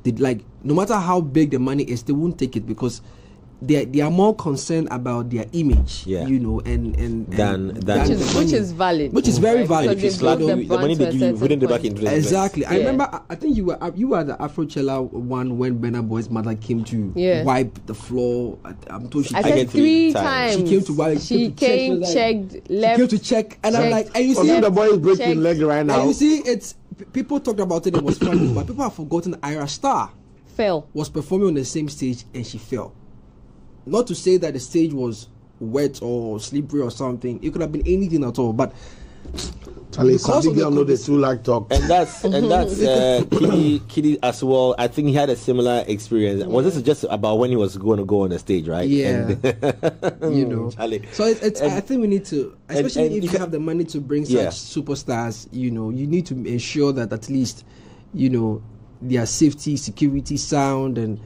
No matter how big the money is, they won't take it because they are more concerned about their image, and which is valid, which is very valid. The money they give you wouldn't be back in place. Exactly. Yeah. I remember. I think you were at the Afrochella one when Burna Boy's mother came to wipe the floor. I'm told I said 3 times. She came to wipe. She came, checked, left. She came to check, and I'm like, and you see, the boy is breaking leg right now. And you see, people talked about it. It was funny, but people have forgotten Ira Star was performing on the same stage and she fell. Not to say that the stage was wet or slippery or something. It could have been anything at all. But Charlie, some people know the two like talk. And that's Kitty as well. I think he had a similar experience. Was this just about when he was going to go on the stage, right? Yeah. Charlie. So I think we need to, especially if you have the money to bring such superstars, you need to ensure that at least, their safety, security, sound, and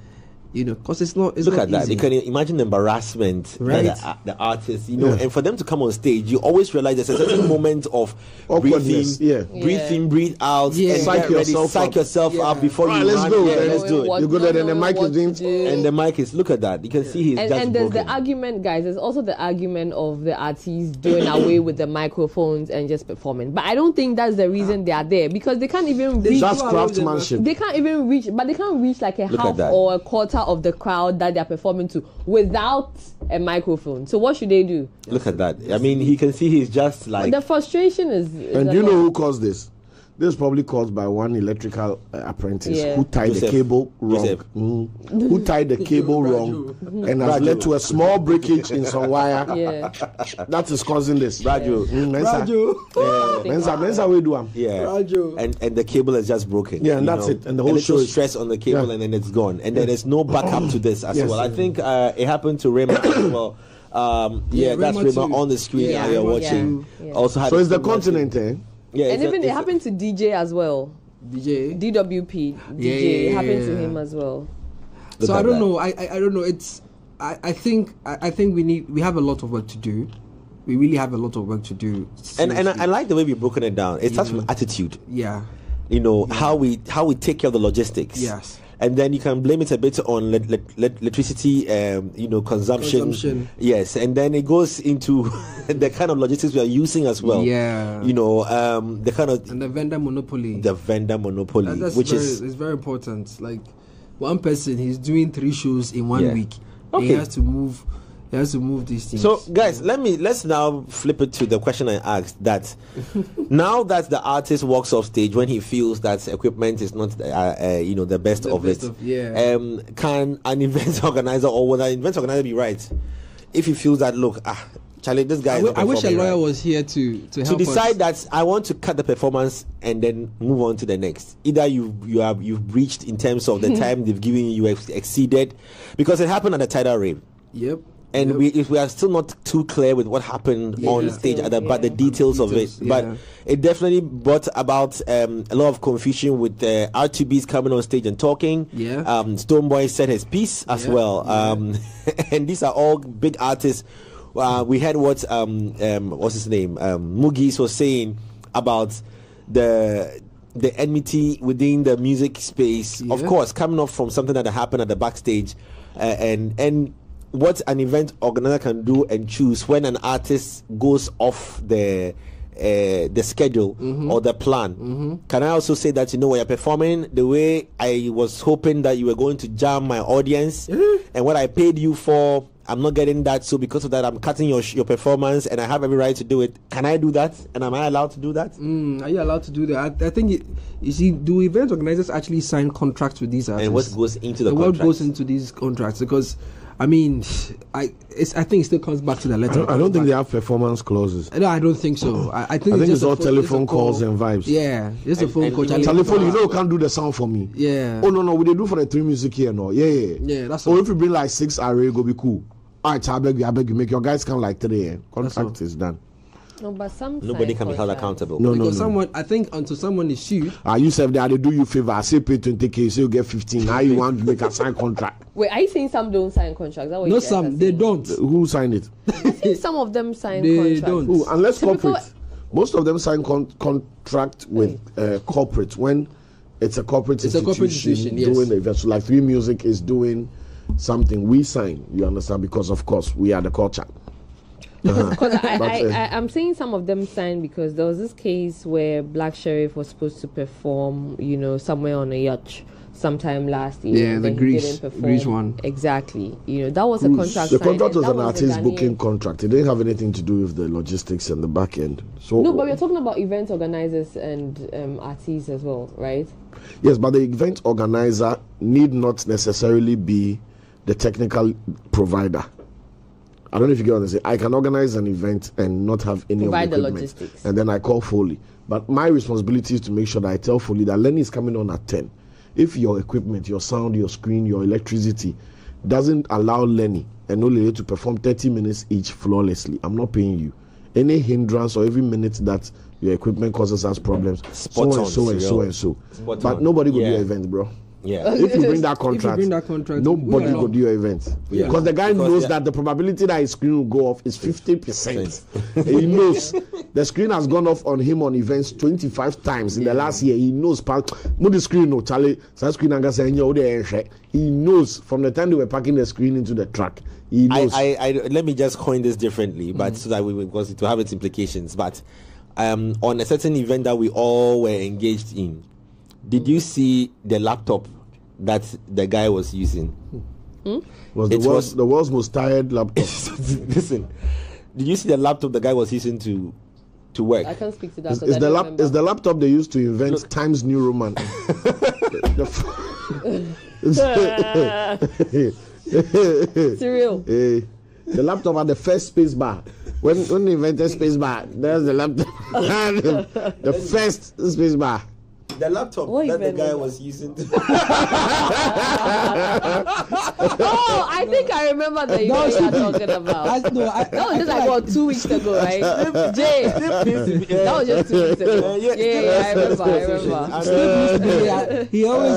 because it's not. Look not at that. easy. You can imagine the embarrassment that the artists, and for them to come on stage, you always realize there's a certain moment of breathing, breathe out, and psych yourself up before you run. Let's do it. You go there, and the mic is doing, and the mic is. Look at that. You can see he's just and there's broken. the argument, guys. There's also the argument of the artists doing away with the microphones and just performing. But I don't think that's the reason they are there, because they can't even reach. That's craftsmanship. They can't even reach, but they can't reach like a half or a quarter of the crowd that they're performing to without a microphone. So what should they do? Look at that. I mean, he can see he's just like... The frustration is and do you know who caused this? This is probably caused by one electrical apprentice who tied the cable wrong. Who tied the cable wrong and has led to a small breakage in some wire. That is causing this. Raju. Mensa we do am. And the cable is just broken. Yeah, and that's it. And the whole show is stress on the cable, and then it's gone. And then there's no backup to this as well. I think it happened to Raymond as well. That's Raymond on the screen that you're watching. Also, so it's the continent, eh? Yeah, and even it happened to DJ as well. DWP. It happened to him as well. So I don't know. I don't know. I think we have a lot of work to do. we really have a lot of work to do. And I like the way we've broken it down. It starts with attitude. Yeah. How we take care of the logistics. Yes. And then you can blame it a bit on electricity, consumption. Yes, and then it goes into the kind of logistics we are using as well. Yeah. The kind of and the vendor monopoly. Which is very important. Like one person, he's doing 3 shows in 1 week. Okay. He has to move these things. So, guys, let's now flip it to the question I asked. That now that the artist walks off stage when he feels that equipment is not, the best of it, can an event organizer or would an event organizer be right if he feels that Charlie, this guy. I wish a lawyer was here to help decide us. that I want to cut the performance and then move on to the next. Either you've breached in terms of the time they've given you exceeded, because it happened at the Tidal Rave. Yep. And we are still not too clear with what happened on stage, but the details of it. But it definitely brought about a lot of confusion with R2Bs coming on stage and talking. Yeah. Stonebwoy said his piece as well. And these are all big artists. We heard what what's his name? Mugis was saying about the enmity within the music space. Of course, coming off from something that happened at the backstage, and what an event organizer can do and choose when an artist goes off the schedule or the plan. Can I also say that when you're performing the way I was hoping that you were going to jam my audience, and what I paid you for, I'm not getting that, so because of that I'm cutting your performance, and I have every right to do it. Can I do that? And am I allowed to do that? Are you allowed to do that? I think you see, do event organizers actually sign contracts with these artists? And what goes into the contracts? What goes into these contracts? Because I think it still comes back to the letter. I don't think they have performance clauses. No, I don't think so. I think it's all telephone calls and vibes. Yeah, just a phone call. Telephone, you can't do the sound for me. Yeah. Oh no, we they do for the 3 music here, no. Yeah. That's if you bring like 6 array, go be cool. Alright, I beg you, make your guys come like 3 Contract is done. No, but nobody can be held accountable. No. Someone, I think, until someone is sued. You said they do you favor. I say pay 20K, so you get 15. Now you want to make a sign contract. Wait, are you saying some don't sign contracts? No, some they don't. Who signed it? I think some of them sign contracts. Don't. Ooh, unless corporate. Most of them sign contract with corporate when it's a corporate institution doing the event. So like 3 Music is doing something, we sign. You understand? Because of course we are the culture. Because I'm saying some of them signed because there was this case where Black Sherif was supposed to perform, somewhere on a yacht sometime last year. Yeah, the Greece one. Exactly. That was a contract. The contract was an artist booking contract. It didn't have anything to do with the logistics and the back end. So no, but we're talking about event organizers and artists as well, right? Yes, but the event organizer need not necessarily be the technical provider. I don't know if you get what I'm saying. I can organize an event and not have any of the equipment, logistics, and then I call Foley. But my responsibility is to make sure that I tell Foley that Lenny is coming on at 10. If your equipment, your sound, your screen, your electricity doesn't allow Lenny and Olele to perform 30 minutes each flawlessly, I'm not paying you. Any hindrance or every minute that your equipment causes us problems, so. But nobody will do your event, bro. Yeah. If you bring that contract, nobody will do your event. Because the guy knows that the probability that his screen will go off is 50%. He knows the screen has gone off on him on events 25 times in the last year. He knows. The screen, no, Charlie. He knows from the time they were packing the screen into the truck. He knows. Let me just coin this differently, but so that because to have its implications. But on a certain event that we all were engaged in, did you see the laptop that the guy was using? Was the world's most tired laptop. Listen, did you see the laptop the guy was using to work? I can't speak to that. Is the laptop they used to invent Times New Roman? Serial. The laptop had the first space bar. When they invented space bar, there's the laptop. The first space bar. The laptop that the guy was using. Oh, I think I remember the event you're talking about. That was just like 2 weeks ago, right? Jay, that was just 2 weeks ago. Yeah, I remember. He always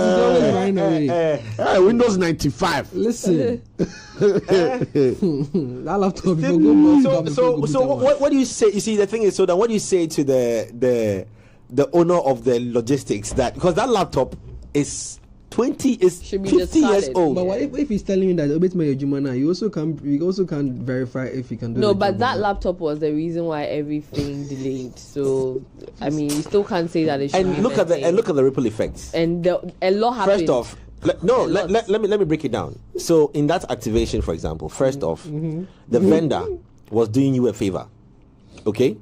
right away. Windows 95. Listen. That laptop. So what do you say? You see, the thing is, so then what do you say to the owner of the logistics that, because that laptop is 50 years old. But what if he's telling you that you also can't verify if he can do it? No, but that laptop was the reason why everything delayed. So I mean, you still can't say that it should. And look at the ripple effects. And a lot happened. First off, let me break it down. So in that activation, for example, first off, the vendor was doing you a favor, okay?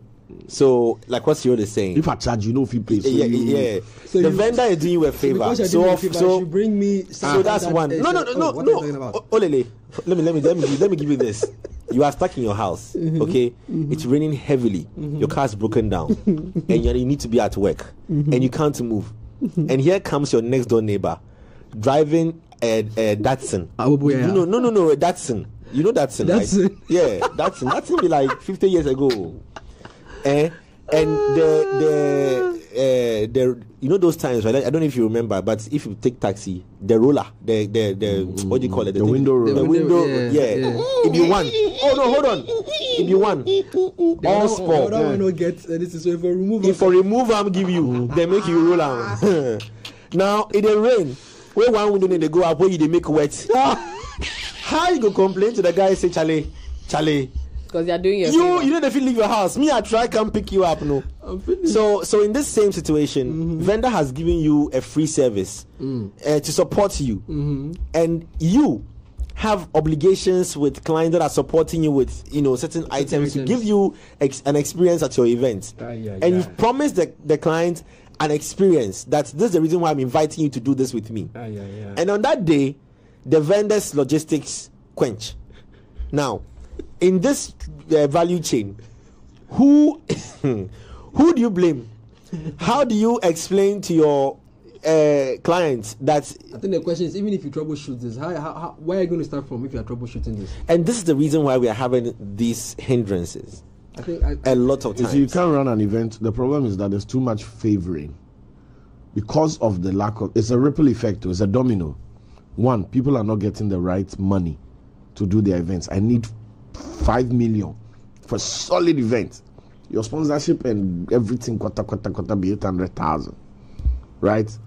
So, like what Cyril is saying, if I charge you, if you pay, yeah. So the vendor is doing you a favor. So you bring me. So that's one. No. Olele, let me give you this. You are stuck in your house. Okay, it's raining heavily. Your car's broken down, and you need to be at work, and you can't move. And here comes your next door neighbor, driving a Datsun. No, a Datsun. You know Datsun, right? Yeah, Datsun be like 50 years ago. And the you know those times, right? I don't know if you remember, but if you take taxi, the roller, the what do you call it? The window roller. The window, yeah. If you want, hold on. If you want, all sport. If for remove, I'm give you. They make you roll out. Now in the rain, where one window they go up, where they make wet. How you go complain to the guy? Say, Charlie. Because you're doing your you know if you leave your house, me I try come pick you up, no. So in this same situation, vendor has given you a free service to support you, and you have obligations with clients that are supporting you with certain items to give you an experience at your event, and you've promised the client an experience. This is the reason why I'm inviting you to do this with me. And on that day, the vendor's logistics quench. Now, in this value chain, who do you blame? How do you explain to your clients that? I think the question is, even if you troubleshoot this, where are you going to start from if you are troubleshooting this? And this is the reason why we are having these hindrances. I think a lot of times. If you can't run an event, the problem is that there's too much favoring because of the lack of. It's a ripple effect. It's a domino. One, people are not getting the right money to do their events. I need 5 million for a solid event. Your sponsorship and everything quarter be 800,000, right?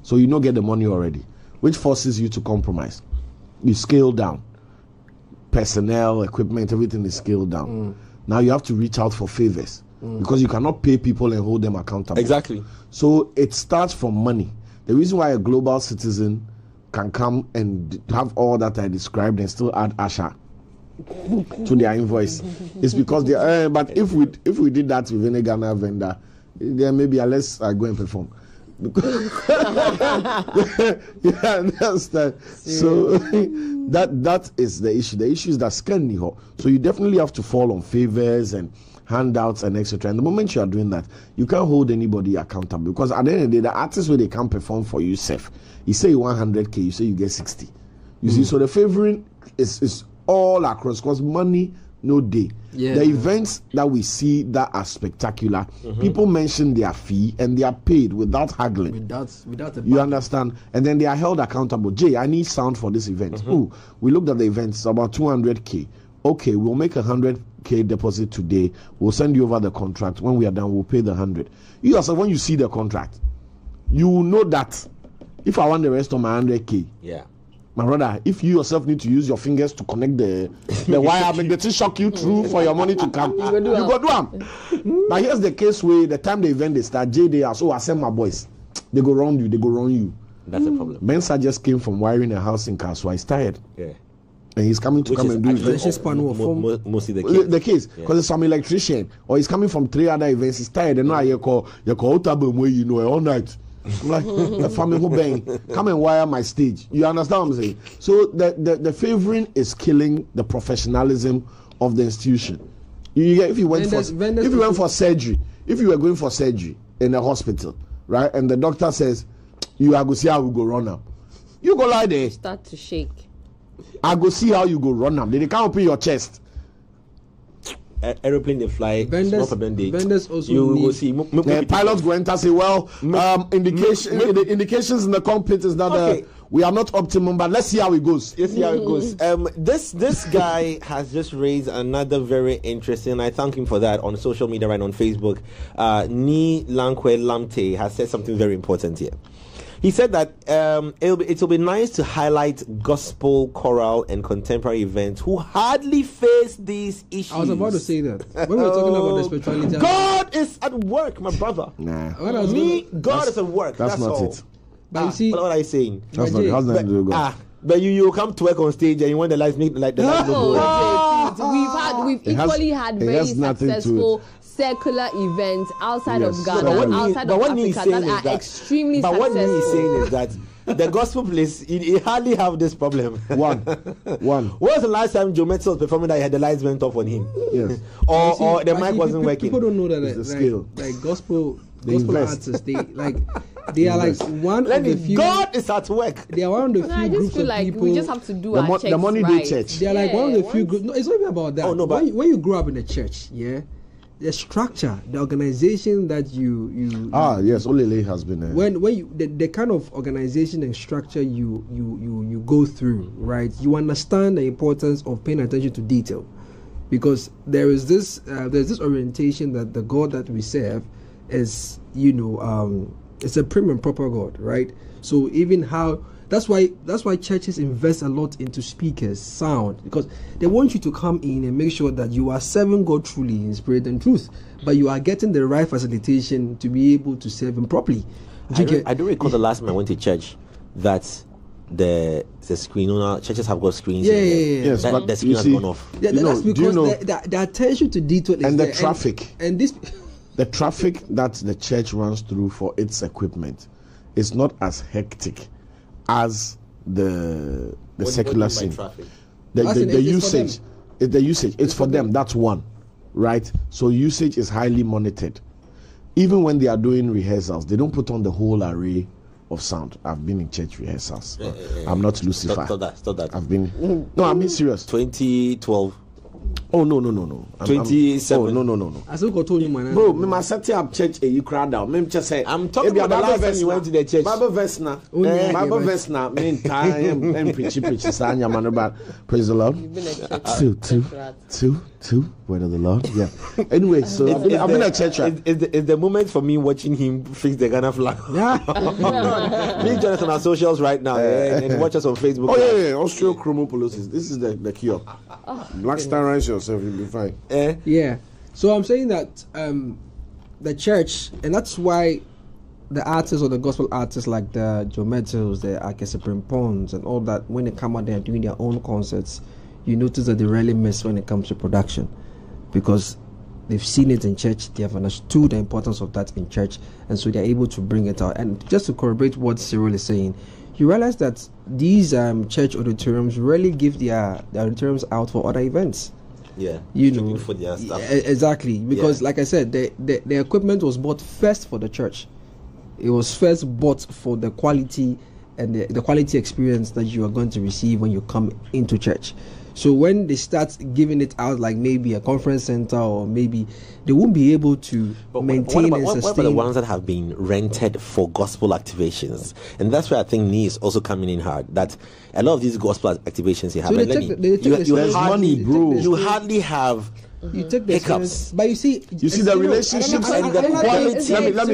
So you don't get the money already, which forces you to compromise. You scale down. Personnel, equipment, everything is scaled down. Now you have to reach out for favors because you cannot pay people and hold them accountable. Exactly. So it starts from money. The reason why a global citizen can come and have all that I described and still add Asha to their invoice is because they but if we did that with any Ghana vendor, then maybe unless I go and perform. You understand? So that is the issue. The issue is that scan niho. So you definitely have to fall on favors and handouts and etc. And the moment you are doing that, you can't hold anybody accountable because at the end of the day, the artists where they can't perform for you, safe. You say you want 100K, you say you get 60. You see, so the favoring is all across because money no day. The events that we see that are spectacular, people mention their fee and they are paid without haggling. Without you understand? And then they are held accountable. Jay, I need sound for this event. We looked at the event, it's about 200K. Okay, we'll make 100K deposit today. We'll send you over the contract. When we are done, we'll pay the 100. You yourself, when you see the contract, you know that if I want the rest of my 100K, my brother, if you yourself need to use your fingers to connect the wire, make the thing shock you through for your money to come, you go do them. But here's the case where the time the event they start, they are so I send my boys, they go round you. That's a problem. Mensa just came from wiring a house in Kaswa. He's tired. And he's coming to come and do it. Mostly the case. Because there's some electrician, or he's coming from 3 other events. He's tired. And now you call all night. I'm like, the family who bang, come and wire my stage. You understand what I'm saying? So the favoring is killing the professionalism of the institution. If you went for surgery, if you were going for surgery in a hospital, right? And the doctor says, you are go see how we go run up. You go lie there. Start to shake. I go see how you go run up. They can't open your chest. Aeroplane they fly. Vendors also you go see. Pilots go enter say, well, indications in the cockpit is that we are not optimum, but let's see how it goes. Let's see how it goes. This guy has just raised another very interesting. I thank him for that on social media, right on Facebook. Ni Lankwe Lamte has said something very important here. He said that it'll be nice to highlight gospel, choral, and contemporary events who hardly face these issues. I was about to say that. When we were talking about the spirituality, God is at work, my brother. Nah. God is at work. That's not all. it. But you see, what am I saying? That's not nothing to do with God. But you come to work on stage and you want the lights make like the lights go. We've equally had very successful secular events outside of Ghana, outside of Africa that are extremely successful. But what he's saying is that the gospel place, it hardly have this problem. One. When was the last time Joe Metzel was performing that he had the lights went off on him? Yes. or the mic wasn't working? People don't know that the skill. Like gospel artists, they are like one of the few. God is at work. They are one of the few groups of people. We just have to do our checks the money right. do church. They are like one of the few groups. No, it's not even about that. Oh no, but when you grow up in the church, the structure, the organization that you yes, Olele has been there. When you the kind of organization and structure you go through, right? You understand the importance of paying attention to detail, because there's this orientation that the God that we serve is it's a prim and proper God, right? So even that's why churches invest a lot into speakers, sound, because they want you to come in and make sure that you are serving God truly in spirit and truth, but you are getting the right facilitation to be able to serve Him properly. I don't recall the last time I went to church that the screen on churches have got screens. Yes, but the screen has gone off. That's because the attention to detail is and the there, traffic and this. The traffic that the church runs through for its equipment is not as hectic as the secular scene. The usage, it's for them. That's one, right? So usage is highly monitored. Even when they are doing rehearsals, they don't put on the whole array of sound. I've been in church rehearsals. I'm not Lucifer. Stop that. I've been. No, I'm being serious. 2012. Oh no. 27. No. I still got told you, man. Bro, me must set up church a crowd out. Me just say I'm talking about the last time you went to the church. Bible verse na. Bible verse na. Me time and preach. Sanya man about praise the Lord. You've been at church. Two. Word of the Lord. Yeah. Anyway, so I've been at church. It's the moment for me watching him fix the Ghana flag. Please join us on our socials right now and watch us on Facebook. Oh yeah. Osteochromopolis. This is the cure. Black Star Rise yourself, you'll be fine. Yeah. So I'm saying that the church, and that's why the artists or the gospel artists like the Joe Metzels, the Akese Primpons, and all that, when they come out there doing their own concerts, you notice that they rarely miss when it comes to production, because they've seen it in church, they have understood the importance of that in church, and so they're able to bring it out. And just to corroborate what Cyril is saying, you realize that these church auditoriums rarely give their auditoriums out for other events. Yeah, for their stuff. Exactly, because like I said, the equipment was bought first for the church. It was first bought for the quality and the quality experience that you are going to receive when you come into church. So when they start giving it out, like maybe a conference center, or maybe they won't be able to maintain and sustain. What about the ones that have been rented for gospel activations? And that's where I think NIE is also coming in hard. That a lot of these gospel activations you have, you hardly have. You take the hiccups, but you see the relationships and the quality. Let me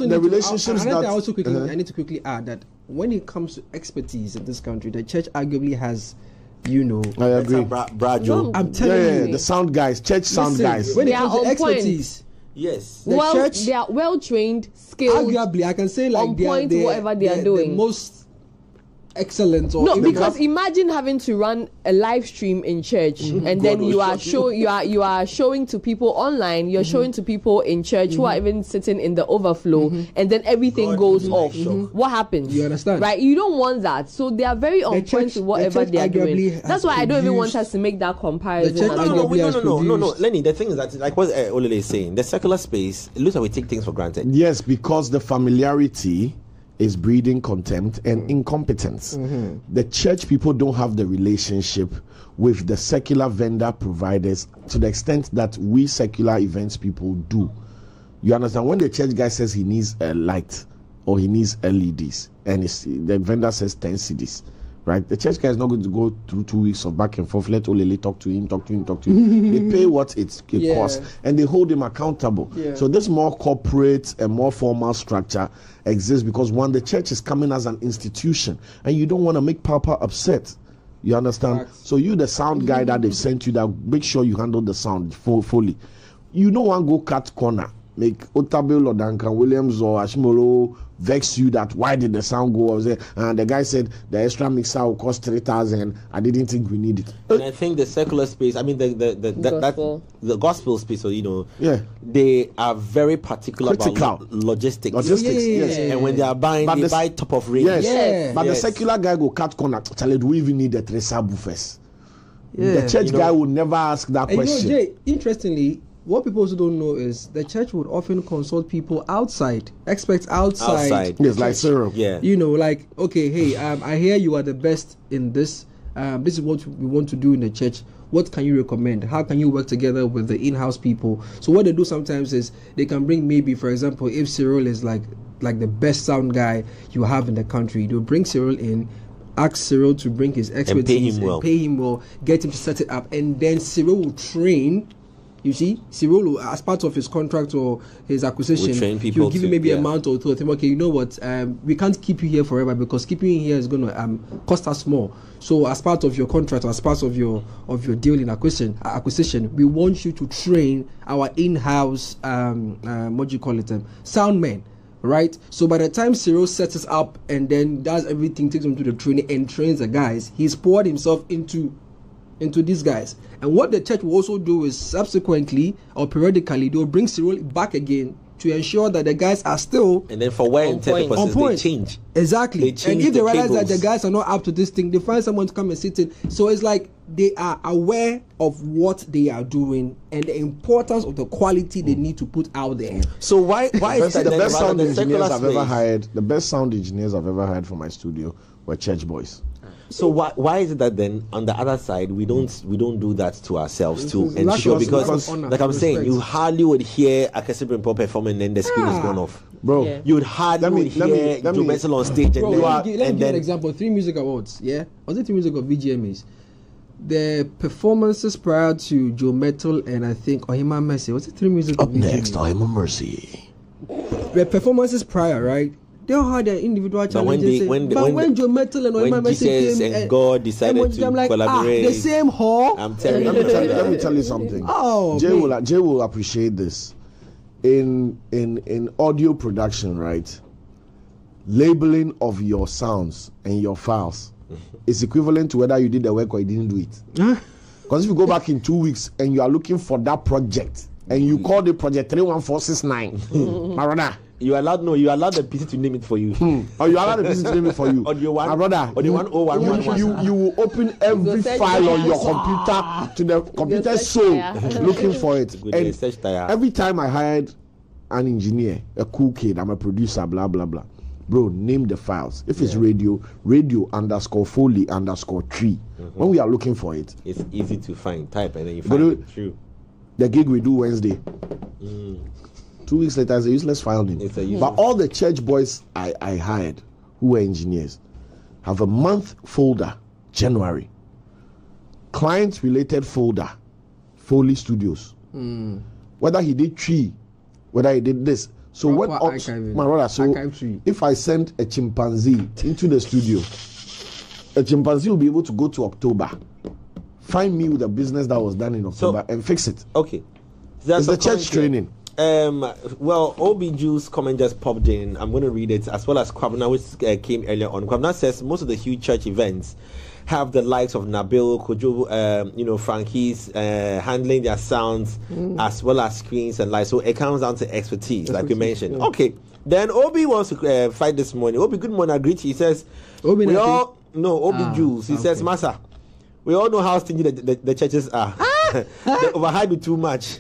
the relationships that I also quickly I need to quickly add that when it comes to expertise in this country, the church arguably has. I agree. I'm telling you, the sound guys, church sound guys. When it comes to expertise, yes, they are well trained, skilled. Arguably, I can say like on point, whatever they are doing. The most excellent. Or no, because imagine having to run a live stream in church, and then you are showing to people online. You're showing to people in church who are even sitting in the overflow, and then everything goes off. What happens? You understand? Right? You don't want that. So they are very on point to whatever they are doing. That's why I don't even want us to make that comparison. No, Lenny. The thing is that, like what Olele is saying, the secular space, it looks like we take things for granted. Yes, because the familiarity is breeding contempt and incompetence. The church people don't have the relationship with the secular vendor providers to the extent that we secular events people do. You understand? When the church guy says he needs a light or he needs LEDs and the vendor says 10 CDs, right? The church guy is not going to go through 2 weeks of back and forth. Let Olele talk to him. They pay what it costs, and they hold him accountable. So this more corporate and more formal structure exists because one, the church is coming as an institution, and you don't want to make Papa upset. You understand? So you, the sound guy that they've sent you, that make sure you handle the sound fully. You don't want to go cut corner, make Otabil or Duncan Williams or Ashimolo vex you that why did the sound go up there? And the guy said the extra mixer will cost 3,000. I didn't think we need it. And I think the secular space, I mean the gospel space, they are very particular about logistics. Yes. And when they are buying, they buy top of range. But the secular guy go cut corner. Tell do we even need the Tresabu first? The church guy will never ask that question. Jay, interestingly, what people also don't know is the church would often consult people outside, experts outside. Yes, like Cyril. Yeah. You know, like, okay, hey, I hear you are the best in this. This is what we want to do in the church. What can you recommend? How can you work together with the in-house people? So what they do sometimes is they can bring, maybe, for example, if Cyril is like the best sound guy you have in the country, they'll bring Cyril in, ask Cyril to bring his expertise and pay him well, get him to set it up, and then Cyril will train. You see, Cyril, as part of his contract or his acquisition, he'll give you maybe a month or two. Think, okay, you know what? We can't keep you here forever because keeping you here is going to cost us more. So, as part of your contract, or as part of your deal in acquisition, we want you to train our in-house sound men. Right? So by the time Cyril sets us up and then does everything, takes them to the training and trains the guys, he's poured himself into these guys. And what the church will also do is subsequently or periodically they'll bring Cyril back again to ensure that the guys are still, and then for wear and tear purposes they change. Exactly. And if they realize that the guys are not up to this thing, they find someone to come and sit in. So it's like they are aware of what they are doing and the importance of the quality they need to put out there. So why is that the best sound engineers I've ever hired? The best sound engineers I've ever hired for my studio were church boys. So why is it that then on the other side we don't do that to ourselves to ensure, because like I'm saying, you hardly would hear Akessi Pop perform and then the screen is gone off, bro. You would hardly hear Joe Mettle on stage and let me give you an example. 3 music awards, was it 3 music of VGMAs? The performances prior to Joe Mettle and I think Ohima Mercy, was it 3 music? Up next, Ohima Mercy. The performances prior, right? They all had their individual challenges. But when Joe Mettle and Ohima Mercy came and God decided to collaborate, the same hall. I'm telling you. Let me tell you something. Jay will appreciate this. In audio production, right? Labeling of your sounds and your files is equivalent to whether you did the work or you didn't do it. Because if you go back in 2 weeks and you are looking for that project and you call the project 31469, my brother. You allowed the PC to name it for you. Or you allowed the PC to name it for you. My brother, or the 10111. You will open every file on your computer to the computer soul looking for it. And every time I hired an engineer, a cool kid, I'm a producer, blah blah blah. Bro, name the files. If it's radio _Foley _tree. When we are looking for it, it's easy to find. Type and then you find it. True. The gig we do Wednesday. 2 weeks later, it's a useless file name. But all the church boys I hired, who were engineers, have a month folder, January. Client-related folder, Foley Studios. Whether he did tree, whether he did this. So what? My brother. So if I send a chimpanzee into the studio, a chimpanzee will be able to go to October, find me with a business that was done in October, and fix it. Okay, it's the church training. Well, Obi Juice comment just popped in. I'm going to read it, as well as Kwabna, which came earlier on. Kwabna says most of the huge church events have the likes of Nabil, Kojo, Frankies handling their sounds as well as screens and lights. So it comes down to expertise, like we mentioned. Yeah. Okay, then Obi wants to fight this morning. Obi, good morning, Agrichi. He says, Obi Jules. He says, Massa, we all know how stingy the churches are. They overhype it too much.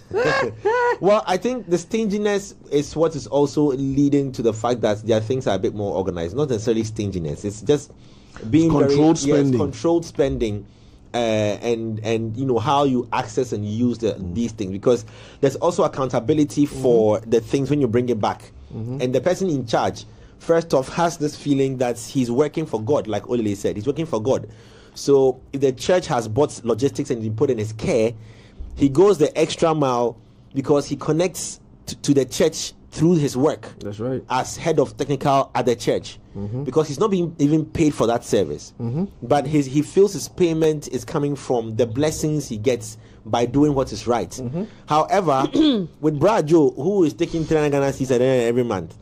Well, I think the stinginess is what is also leading to the fact that their things are a bit more organized. Not necessarily stinginess. It's just being controlled spending, and how you access and use these things, because there's also accountability for the things when you bring it back, and the person in charge first off has this feeling that he's working for God, like Olele said, he's working for God. So if the church has bought logistics and been put in his care, he goes the extra mile because he connects to the church through his work. That's right. As head of technical at the church, because he's not being even paid for that service, but he feels his payment is coming from the blessings he gets by doing what is right. However, with Brad Joe, who is taking 300 Ghana cedis every month,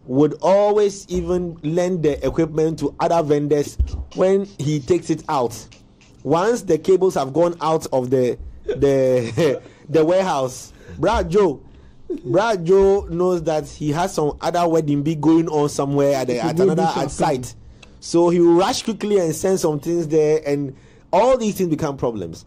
would always even lend the equipment to other vendors when he takes it out. Once the cables have gone out of the warehouse, Brad Joe knows that he has some other wedding big going on somewhere at another site, so he will rush quickly and send some things there, and all these things become problems.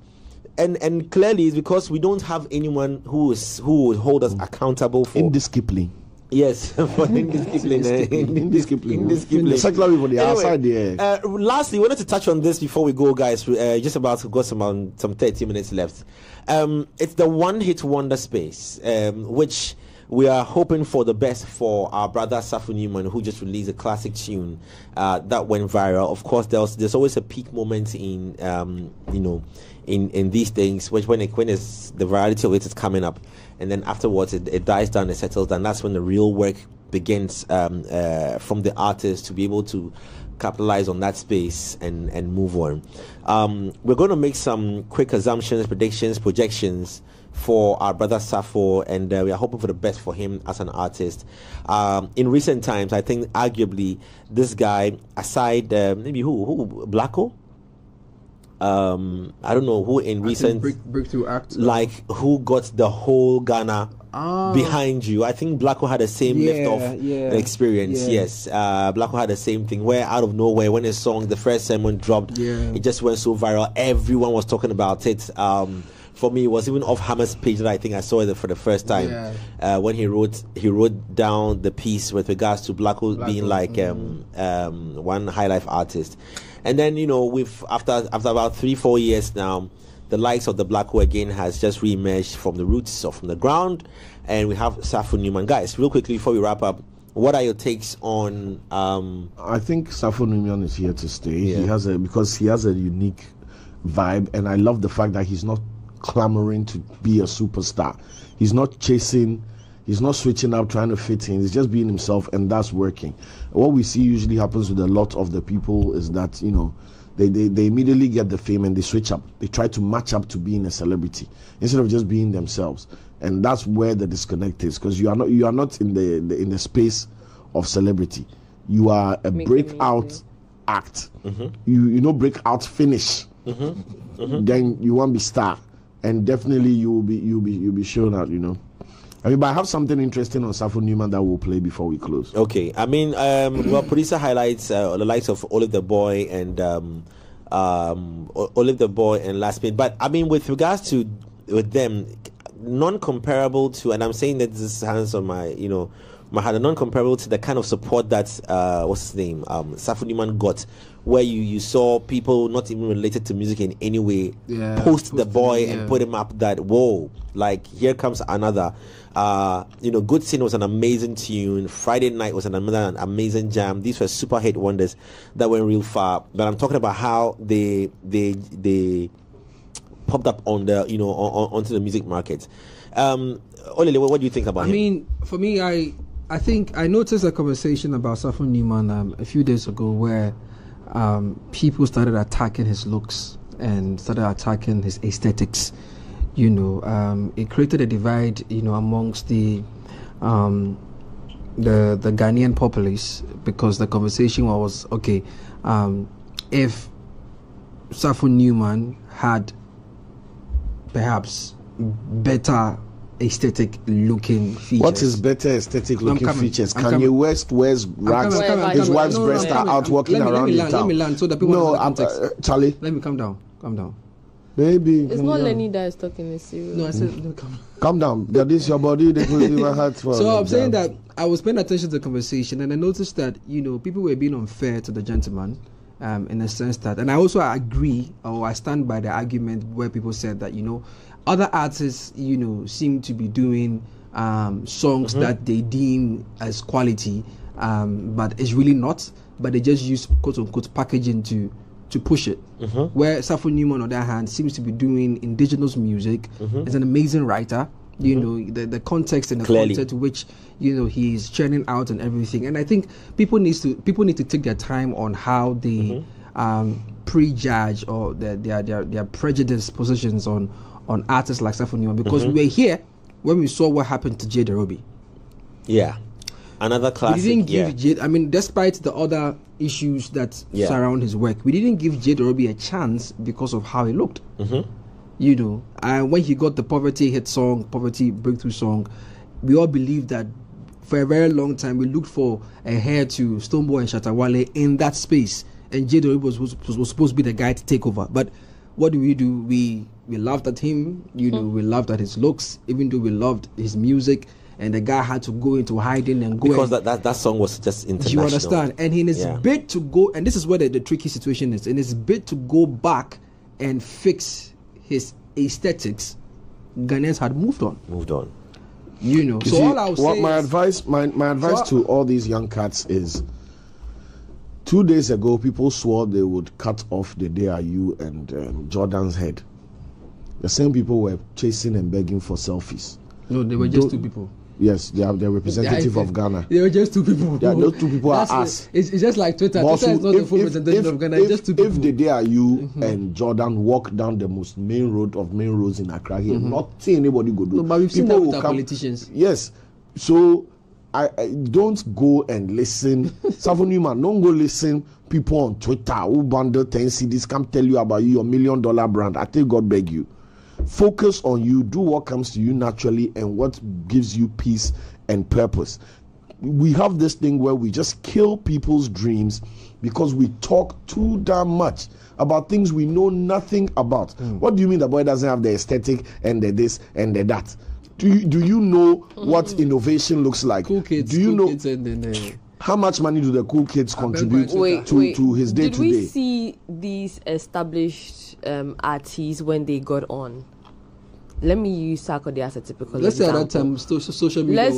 And clearly it's because we don't have anyone who would hold us accountable for indiscipline. Yes, for indiscipline. Outside there. Lastly, we wanted to touch on this before we go, guys. Just about to go some 30 minutes left. It's the one-hit wonder space, which we are hoping for the best for our brother Safu Newman, who just released a classic tune that went viral. Of course, there's always a peak moment in in these things, which when the virality of it is coming up, and then afterwards it dies down, it settles down. That's when the real work begins from the artist to be able to capitalize on that space and move on. We're going to make some quick assumptions, predictions, projections for our brother Safo, and we are hoping for the best for him as an artist. In recent times, I think arguably this guy, aside maybe who Blacko, I don't know who in recent breakthrough act, like who got the whole Ghana behind you. I think Blacko had the same lift-off experience. Yes, Blacko had the same thing where out of nowhere, when his song, the first sermon dropped, it just went so viral. Everyone was talking about it. For me, it was even off Hammer's page that I think I saw it for the first time when he wrote down the piece with regards to Blacko being like one high life artist. And then we've after about 3-4 years now, the likes of the Blacko again has just re-emerged from the roots or from the ground, and we have Safo Newman. Guys, real quickly before we wrap up, what are your takes on? I think Safo Newman is here to stay. Because he has a unique vibe, and I love the fact that he's not clamoring to be a superstar. He's not chasing. He's not switching up, trying to fit in. He's just being himself, and that's working. What we see usually happens with a lot of the people is that, they immediately get the fame and they switch up. They try to match up to being a celebrity instead of just being themselves. And that's where the disconnect is, because you are not in the space of celebrity. You are a breakout act. You breakout finish. Then you won't be star, and definitely you'll be shown out. But I have something interesting on Safo Newman that we'll play before we close. Okay. I mean, producer highlights the likes of Olive the Boy and Olive the Boy and Last Minute. But I mean, with regards to with them, non-comparable to, and I'm saying that this hands on my heart, non-comparable to the kind of support that what's his name, Safo Newman got, where you saw people not even related to music in any way post the boy and put him up that, whoa, like here comes another. Good Sin was an amazing tune. Friday Night was another amazing jam. These were super hit wonders that went real far. But I'm talking about how they popped up on the onto the music market. Olele, what do you think about him? I mean, for me, I think I noticed a conversation about Safo Newman a few days ago where people started attacking his looks and started attacking his aesthetics. It created a divide, amongst the the Ghanaian populace, because the conversation was okay. If Safo Newman had perhaps better aesthetic looking features. What is better aesthetic looking features? Kanye West wears rags, his wife's breasts are out walking around the town. Let me land so that people Charlie. Let me calm down. Baby, it's not Lenny that is talking this serious. No, I said no, calm down. That is your body. They put in my heart for. So I'm saying that I was paying attention to the conversation, and I noticed that people were being unfair to the gentleman, in the sense that, and I also agree, or I stand by the argument where people said that other artists seem to be doing songs that they deem as quality, but it's really not. But they just use quote unquote packaging to push it. Where Safo Newman, on the other hand, seems to be doing indigenous music. Is an amazing writer. The context and the content which he's churning out and everything. And I think people need to take their time on how they prejudge or their prejudice positions on artists like Safo Newman, because we were here when we saw what happened to Jade Robbie. Yeah. Another classic. We didn't give Jade, despite the other issues that surround his work, we didn't give Jade Robbie a chance because of how he looked. And when he got the poverty breakthrough song, we all believed that for a very long time we looked for a heir to Stonebwoy and Shatta Wale in that space, and Jade Robbie was supposed to be the guy to take over. But what do? We laughed at him, we laughed at his looks, even though we loved his music. And the guy had to go into hiding and go because that song was just international. You understand? And in his bid to go, and this is where the tricky situation is. In his bid to go back and fix his aesthetics, Ghanaians had moved on. So see, all I would say my advice to all these young cats is: 2 days ago, people swore they would cut off the DRU and Jordan's head. The same people were chasing and begging for selfies. No, they were just two people. Yes, they are the representative of Ghana. They were just two people. Yeah, those two people are us. It's just like Twitter. Twitter is not the full representation of Ghana. It's just two people. If the DRU and Jordan walk down the most main road of main roads in Accra here, not see anybody go do. No, but we've seen that with our politicians. Yes. So I don't go and listen. Safo Newman, don't go listen people on Twitter who bundle 10 CDs come tell you about your $1 million brand. I tell God beg you. Focus on you, do what comes to you naturally and what gives you peace and purpose. We have this thing where we just kill people's dreams because we talk too damn much about things we know nothing about. What do you mean the boy doesn't have the aesthetic and the this and the that? Do you know what innovation looks like? Cool kids, do you know kids and how much money do the cool kids contribute to his day to day? Did we see these established artists when they got on? Let me use Sarkodie as a typical Let's example. say at that time social media.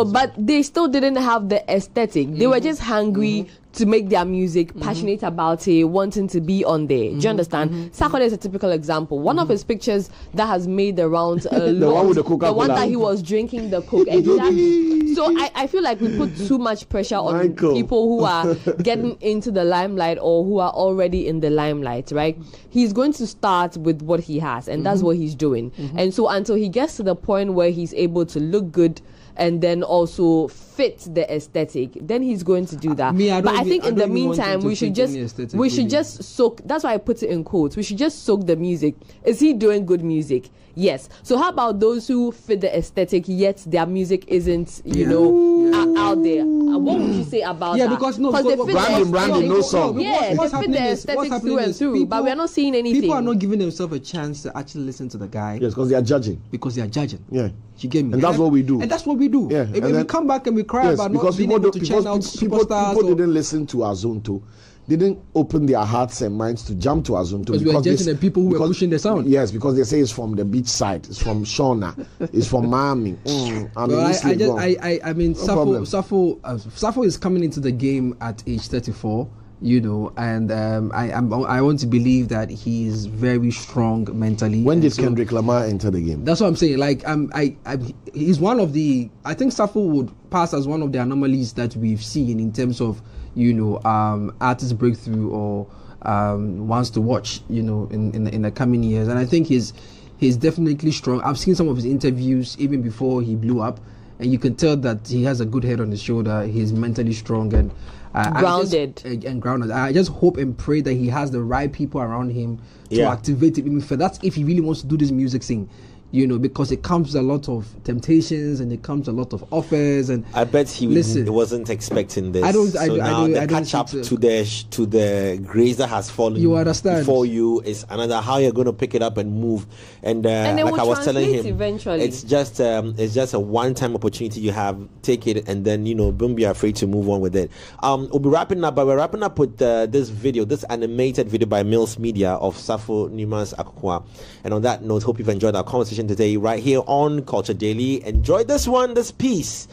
But they still didn't have the aesthetic. They were just hungry to make their music, passionate about it, wanting to be on there. Do you understand? Sarkodie is a typical example. One of his pictures that has made the rounds a lot. The one with the Coca-Cola. The one that he was drinking the Coke. Exactly. So I feel like we put too much pressure on people who are getting into the limelight or who are already in the limelight, right? He's going to start with what he has, and that's what he's doing. And so until he gets to the point where he's able to look good and then also fit the aesthetic, then he's going to do that. But I think in the meantime, we should just soak. That's why I put it in quotes. We should just soak the music. Is he doing good music? Yes. So how about those who fit the aesthetic yet their music isn't, out there? What would you say about that? Because Brandon, no song. Yeah, they fit the aesthetic through and through, but we are not seeing anything. People are not giving themselves a chance to actually listen to the guy. Yes, because they are judging. Yeah. You get me? And that's what we do. And that's what we do. Yeah. If we come back and we cry about not being able to churn out superstars. People didn't listen to Azonto. Didn't open their hearts and minds to jump to Azonto. Because we are judging the people who were pushing the sound. Yes, because they say it's from the beach side. It's from Shona. It's from Miami. Safo is coming into the game at age 34. And I want to believe that he is very strong mentally. When did Kendrick Lamar enter the game? That's what I'm saying. Like, he's one of the. I think Safo would pass as one of the anomalies that we've seen in terms of, artist breakthrough or wants to watch, in the coming years. And I think he's definitely strong. I've seen some of his interviews even before he blew up. and you can tell that he has a good head on his shoulder. He's mentally strong and grounded. Grounded. I just hope and pray that he has the right people around him to activate him. That's if he really wants to do this music thing. Because it comes with a lot of temptations and it comes with a lot of offers, and I bet he wasn't expecting this. The catch up to the grace that has fallen before you is another. How you're going to pick it up and move, and like I was telling him, eventually. it's just a one-time opportunity you have. Take it, and then don't be afraid to move on with it. We'll be wrapping up, but we're wrapping up with this animated video by Mills Media of Safo Nimas Akukwa. And on that note, hope you've enjoyed our conversation today right here on Culture Daily. Enjoy this piece